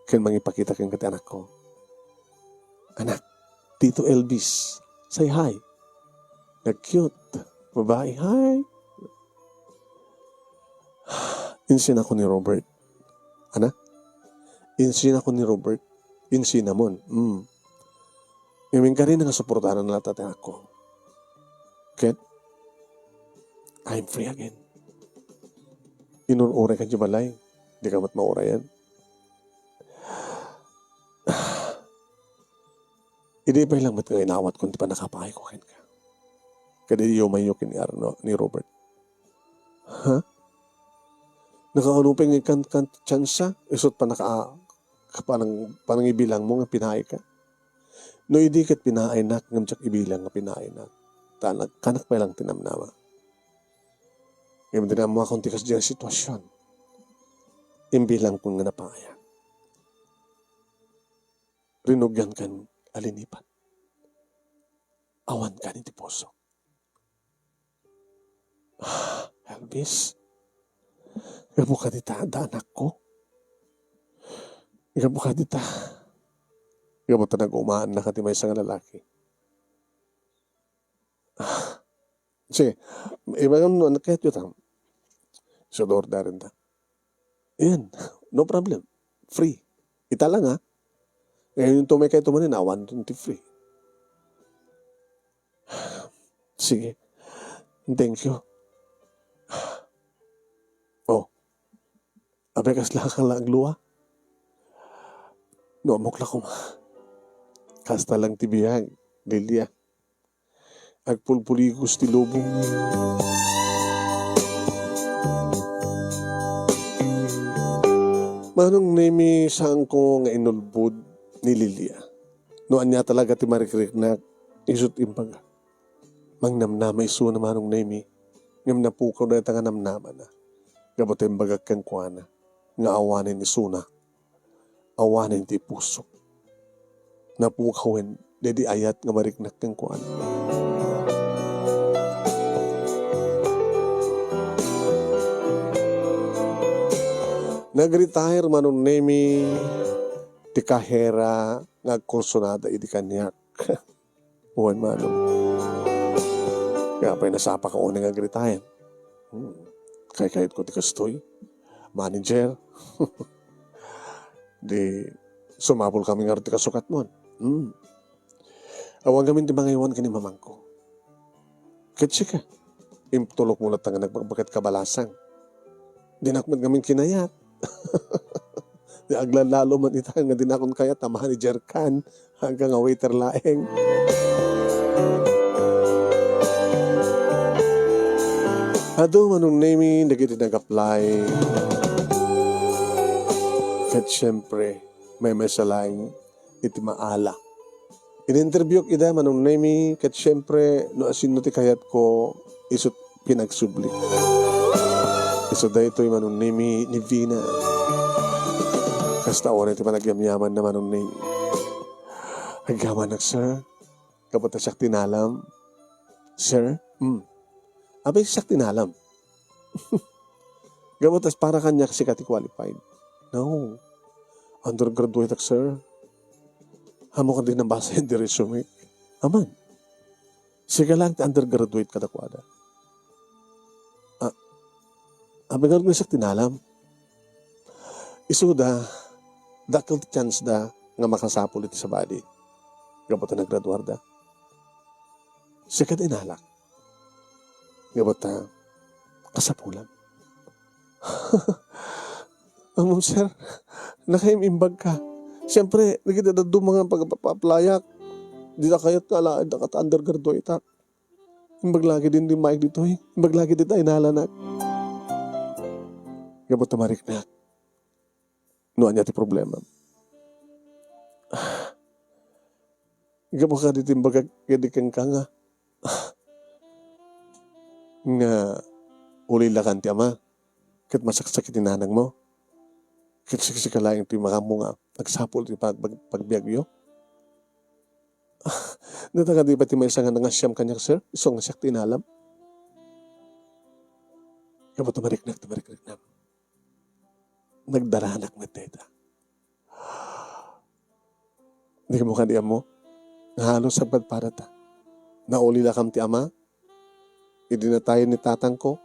Ken mangipakita ken kati anak ko. Anak, Tito Elvis, say hi. Nag-cute. Babae, hi. Insin ako ni Robert. Anak? Insin ako ni Robert. Insin namon. Iming ka rin nga suportahan na natin ako. Ken, I'm free again. Inunure ka dyan balay. Di ka mat maura yan. Hindi pa lang ba't nga inawat kung di pa nakapahay ko ken ka. Kada di yumayukin ni Robert. Ha? Nakaunupin ng kan tsansa? Isot pa panang ibilang mo nga pinahay ka. No hindi kat pinahay na, ngamtsak ibilang nga pinahay na. Kanak pa lang tinamnama. Ngayon din ang mga kontikas dyan sitwasyon. Imbilang kong nga napakaya. Rinugyan kan alinipan. Awan ka ni Tiposo. Elvis, gabo ka dita, anak ko. Gabo ka dita. Gabo ta nag-umaan na ka ti may isang lalaki. Sige, iba nga kahit yun sudor da rin ta. Ayan, no problem. Free. Ita lang ha. Ngayon yung tumay kayo tumanin, awan free. Sige. Thank you. Oh. Abekas lang kang lang luwa. No, amok lang ko ma. Kasta lang tibiyag. Lilia. Agpulpuligos ti lubong. Manong nemi saan ko nga inulbud ni Lilia. Noan niya talaga ti marikrik na isut imbaga. Mangnamnama iso na manong nemi. Ngam napukaw na itang namnaman na. Gabot imbagag kang kuana. Nga awanin ni Suna. Awanin ti puso. Napukawin. Dedi ayat nga mariknak kang kuana. Nag-retire manong nemi ti kahera nga kursunada iti kanyak. Buwan manong. Kaya pa'y nasapa ka unang nag-retire. Kahit ko ti kastoy. Manager. Di sumapol kami nga ti kasukat mo. Awang gamin ti mga iwan ka ni mamang ko. Katsi ka. Imptulok mo na nga nagbagat kabalasang. Dinakmat gamin kinayat. Di aglalalo man ita nga dinakon kaya tamahan ni Jerkan hanggang nga waiter laeng. Ado manong nemi nagiti nag-apply. Kat syempre may masalang iti maala. In-interview ida manong nemi kat syempre no asin no ti kayat ko isut pinagsubli. Iso da ito'y manong nemi ni Vina. Kasta oras ito panagyamyaman na manong nemi. Agaman sir. Kapag siyak tinalam. Sir? Abay siyak tinalam. Gabotas para kanya kasi kati qualified. No. Undergraduate sir. Hamo ka din nabasa yung resume. Aman. Sige lang undergraduate katakwada. Abay nga rin siya tinalam. Isuda, dakil chance da nga makasapul iti sa body. Gabota naggraduar da. Siya ka dinalak. Gabota kasapulan. Amon sir, nakaimimbag ka. Siyempre, nakita na doon mga pagpaplayak. Di na kayat nga alaan na undergraduate ha. Imbag lagi din Mike dito eh. Imbag lagi din tayo nalanak. Gabot tamarik na. Noan niya ti problema. Gabot ka dito imbag kadikan ka nga. Nga ulilakan ti ama. Kat masaksakit ti nanang mo. Kat siksika lang ti makamu nga. Nagsapol ti pagbiagyo. Nataga di ba ti may isa nga nangasyam kanyak sir? Isong nga siyak tinalam. Gabot tamarik na. Nagdaranak mo teta. Hindi mo kandiyan mo. Halos sa pagparata. Nauli lang ti ama. Idinatayin ni tatang ko.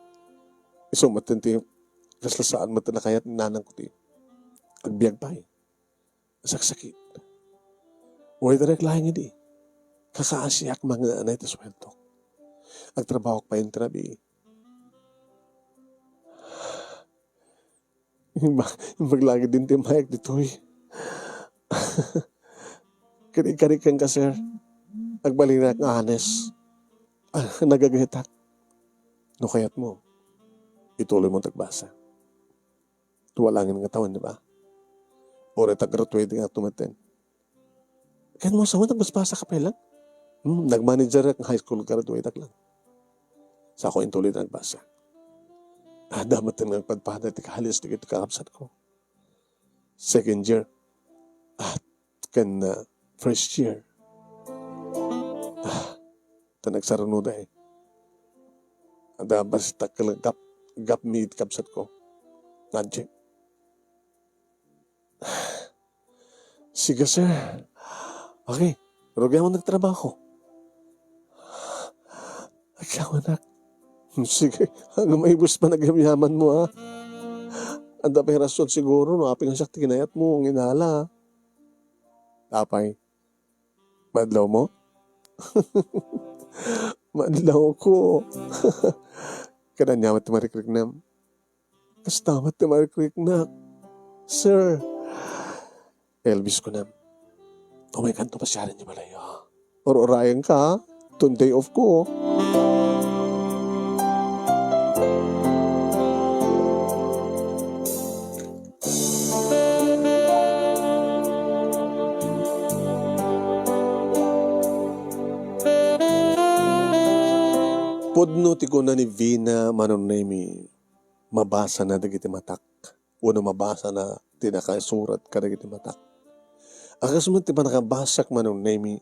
Isumatin ti kaslasaan mo na kayat nanang ko ti. Agbiag pa eh. Saksakit. Uy, direk lahing hindi. Kakaasiyak mga anay ta sweldo. Agtrabaho pa yung trabi. Yung maglagi din ti Mike dito eh. Karik-karik kang ka sir. Agbalinak nga hanes. Nagagahitak. No kayat mo. Ituloy mo tagbasa. Tuwalangin nga tawan, di ba? Ore tag-graduate nga tumaten. Kaya mo sa nagbasbasa ka pa lang? Nag-manager ang high school graduate lang. Sa ako intuloy na nagbasa. Damat na nagpadpada ti kahalis ti kito kakapsat ko. Second year. At kan first year. Ta nagsarunuda eh. Ada basta kalagap gap meet kapsat ko. Nandiyan. Sige sir. Okay. Pero gaya mo nagtrabaho. Ikaw anak. Sige. Hanggang may bus pa nagyamyaman mo ha. Ang dapay rason siguro. No, aping ang sakti kinayat mo. Ang inala. Tapay. Madlaw mo? Madlaw ko. Kananyamat ti marikrik na. Kastamat ti marikrik na. Sir. Elvis ko na. Umay kanto pa siya rin niya malayo. Or orayan ka, itong day off ko. Pudno ti ko na ni Vina manunaymi, mabasa na dagiti matak. Uno mabasa na tinakasurat ka dagiti matak. Akas mo ti panakabasak manunaymi,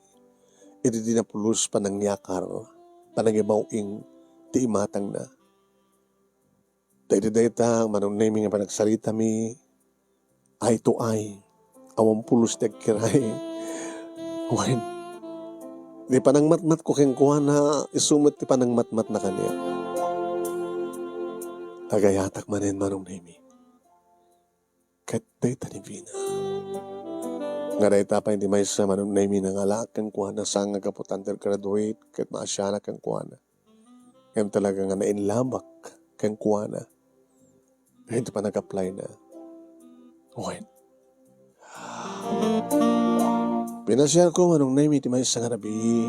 iti dinapulos panangyakar, panangibawing ti imatang na. Dahil manunaymi nga panagsarita mi, ay to ay, awampulos ti agkiray. Wen, di panang matmat ko keng kuha na isumot ti panang matmat na kanya. Agayatak manin manunaymi. Kat dayta ni Vina. Nga dayta pa hindi may sa manunaymi na nga keng kuha na sanga kapot undergraduate kat maasyanak keng kuha na. Ngayon talaga nga nainlabak keng kuha na. Hindi pa nag-apply na. Wen. Pinasyal ko manunaymi ti may sa nga nabi.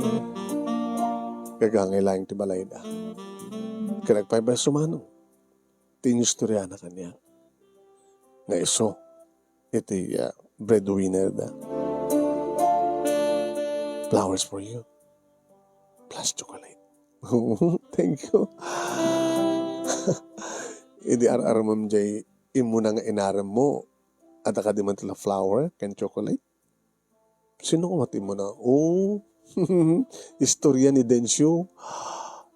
Kagangay lang ti balay na. Kanagpaybay sumano. Tinistorya na kanya. Nga iso, iti breadwinner da. Flowers for you. Plus chocolate. Thank you. Idi ar-aramam jay imo na nga inaram mo. At akadiman tila flower can chocolate. Sino ko mati mo na? Oh, istorya ni Densyo.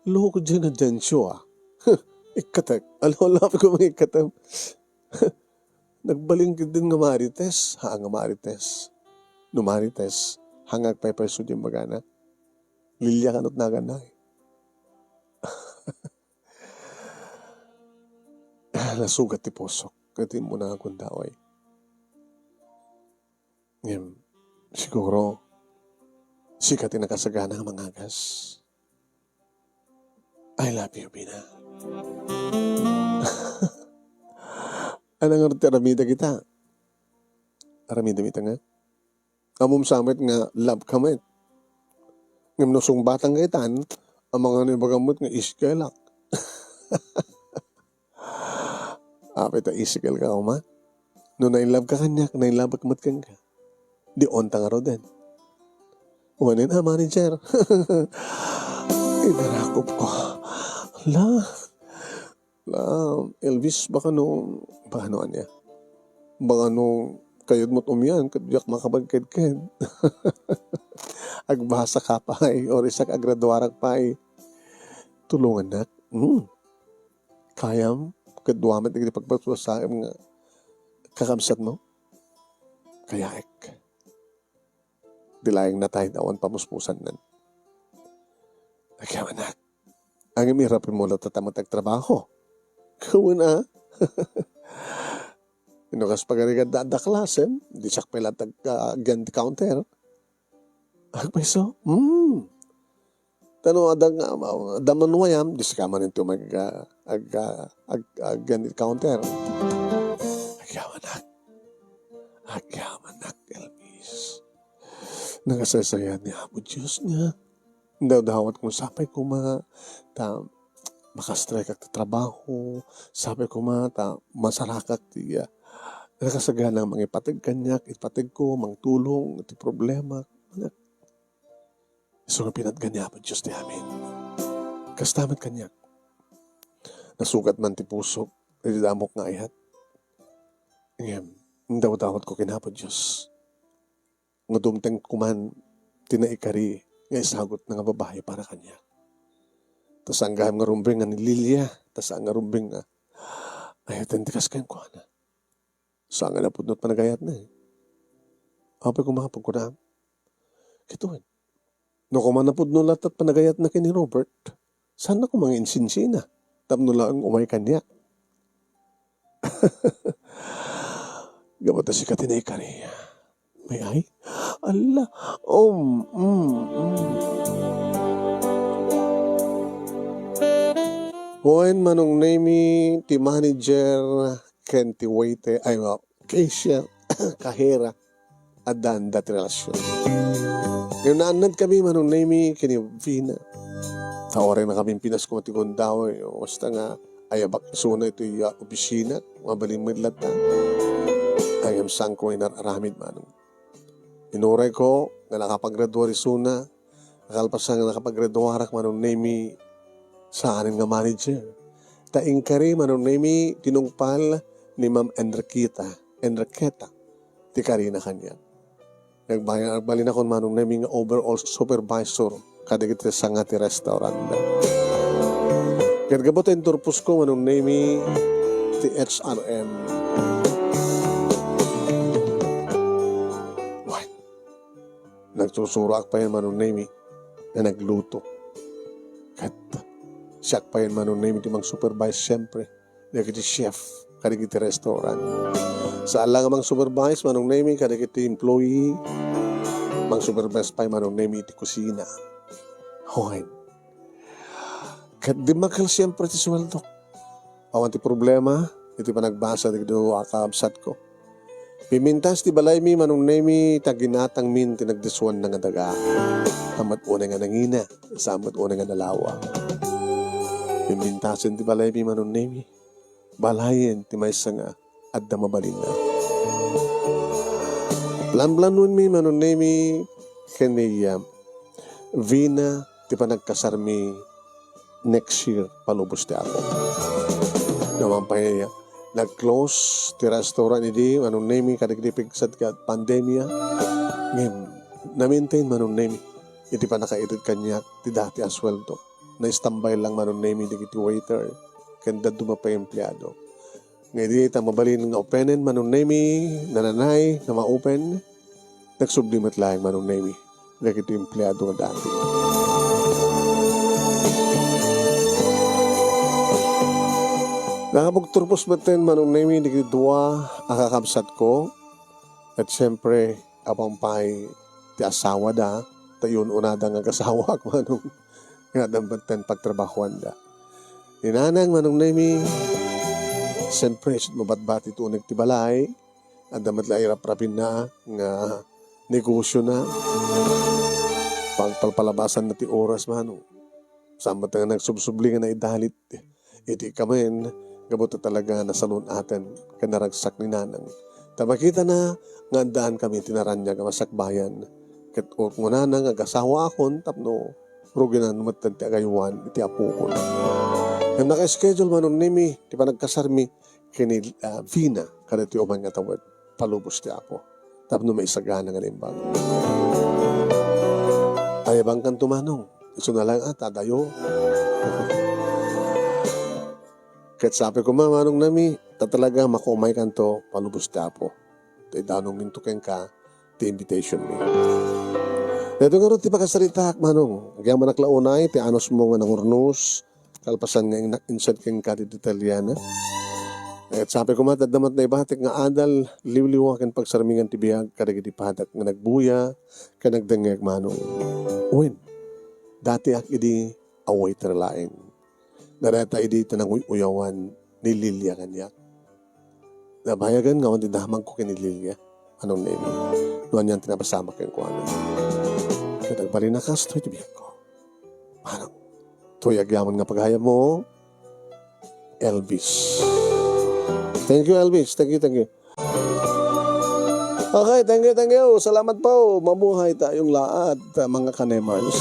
Loko dyan na Densyo ah. Ikatak. Alam ko mga ikatam. Nagbaling din nga marites. Nga marites. No marites. Hangag pa'y perso din magana. Lilya kanot nagan na eh. Nasugat ti posok. Kati mo na akong daway. Siguro, sikat nakasagana ang mga agas. I love you, Bina. Anong aramida kita? Aramida mita nga? Amom samit nga love kamit. Ngam nosong batang kaitan, ang mga nibagamot nga iskelak. Apit a iskel ka ma? No nailab ka kanyak, nailab kamat kang ka. Di ontang araw din. Wanin manager. Inarakop ko. Elvis, baka ano niya? Baka kayod mo't umyan, kadyak makabagkid-kid. Agbasa ka pa or isak agraduarak pa tulungan na. Kayam, kadwamat na pagpaswa sa mga kakamsat mo. Kaya dilayang na tayo awan pamuspusan nan. Nagyaman na. Ang imirapin mo lang tatamot agtrabaho. Kawin na. Inukas pagarigan da klasen, di siyak pala ganti counter. Agpaiso, Tano daman wayam, di siya man ito ganti counter. Agyaman na, Elvis. Nangasasaya niya po Diyos niya. Dawat kung sapay ko makastrike at trabaho. Sapay ko masarakak tiya. Nakasagana mga ipatig kanyak, ipatig ko, mang tulong, iti problema. So nga pinatganya po Diyos di amin. Kastamat kanyak. Nasugat man ti puso, idamok nga ayat. Ngayon, dawat ko kinapod Diyos. Nga dumteng kuman, tinaikari, nga isagot na nga babae para kanya. Tas ang gaham nga rumbing nga ni Lilia, tas ang nga rumbing nga, ayatin tikas kayo ko na. Saan nga napudnot panagayat na eh. Apay kumapag ko na. Kituin. No kuman napudno latat panagayat na kini Robert, saan na ko mga insinsina? Tapno lang umay kanya. Gabata si katinaikari. May ay? Allah. Huwain manong name ti manager ken ti waiter, cashier, kahera, adan dati relasyon. Ngayon naanad kami manong nami kini Vina. Tawarin na kami Pinas ko matikon daw. Basta nga ayabak suna ito yung opisina. Mabaling midlat na. Ayam sang ko ay nararamid manong. Inuray ko nga nakapag-graduary suna. Nakalpasan nga nakapag-graduarak manong nami sa anin nga manager. Taing kari manong nami tinungpal ni Ma'am Enriqueta. Ti kari na kanya. Nagbalin ako manong nami nga overall supervisor. Kadagit sa nga ti restaurant. Kaya gabot ang turpos ko manong nami ti HRM. What? Nagsusurak pa yan manong nami na nagluto. Kat siyak pa yan manong nami ti mang supervise siyempre. Nagiti chef kadagit ti restaurant. Sa alang mang supervise manong nami kadagit ti employee. Mang supervise pa manong nami ti kusina. Hoy. Kat di makal siyempre ti sweldo. Awan ti problema, iti pa nagbasa ti do akabsat ko. Pimintas ti balay mi manong nemi taginatang min ti nagdiswan nga daga. Amat una nga nangina, samat una nga nalawa. Pimintasin ti balay mi manong nemi. Balayin ti maysa nga adda mabalin na. Plan-planon mi manong nemi kaniya Vina ti pa nagkasarmi next year palubos ti ako. Naman pa niya nag-close ti restaurant idi manong nemi kadagdipig sad ka pandemya. Ngayon na-maintain manong nemi iti pa nakaitid kanya ti dati asweldo. Na-standby lang manong nemi digiti waiter kanda dumapay empleyado. Ngayon di ta mabalin nga openen manong nemi nananay na ma-open nagsublimat lang manong nemi digiti empleyado nga dati. Nakapagturpos batin manong nami di dua akakabsat ko at siyempre apang pay ti asawa da tayon unada nga kasawa ko manong nga dambaten pagtrabahuan da. Inanang manong nami siyempre mabatbati tunig ti balay at damat la irap-rapin na nga negosyo na pagpalpalabasan na ti oras manong sambat nga nagsubsubli nga na idalit iti kamen gabuto talaga na salon atin kanaragsak ni nanang. Tabakita na nga daan kami tinaranya nga masakbayan. Kat kung nanang agasawa akon tapno ruginan matad ti agayuan iti apo ko. Yung naka-schedule manon nimi di pa nagkasarmi kini Vina kada ti uman nga tawad palubos ti apo. Tapno may isagana nga limbag. Ayabang kan tumanong. Iso na lang tadayo. Kahit sabi ko manong nami, talaga makumay kanto palubos tapo. Tay danong minto ken ka, ti invitation mi. Ito nga rin ti pakasaritak manong. Kaya manaklaunay, ti anos mo nga nangurnos, kalpasan nga insert ken ka ti Italiana. Kahit sabi ko matadamat na ibatik nga adal, liwliwa ken pagsarmingan ti biyag, kadagiti padak nga nagbuya, ken nagdengeg manong. Uwin, dati ak idi away terlaeng. Nareta idi tanang uyawan ni Lilia kanyak. Nabayagan nga hindi damang ko kini Lilia. Anong name? Noon yan tinapasama kayo ko ano. Kaya nagbalin na kasto ito biyak ko. Parang tuyag-yaman nga paghayam mo. Elvis. Thank you Elvis. Thank you. Okay, thank you. Salamat po. Mabuhay tayong lahat mga kanemars.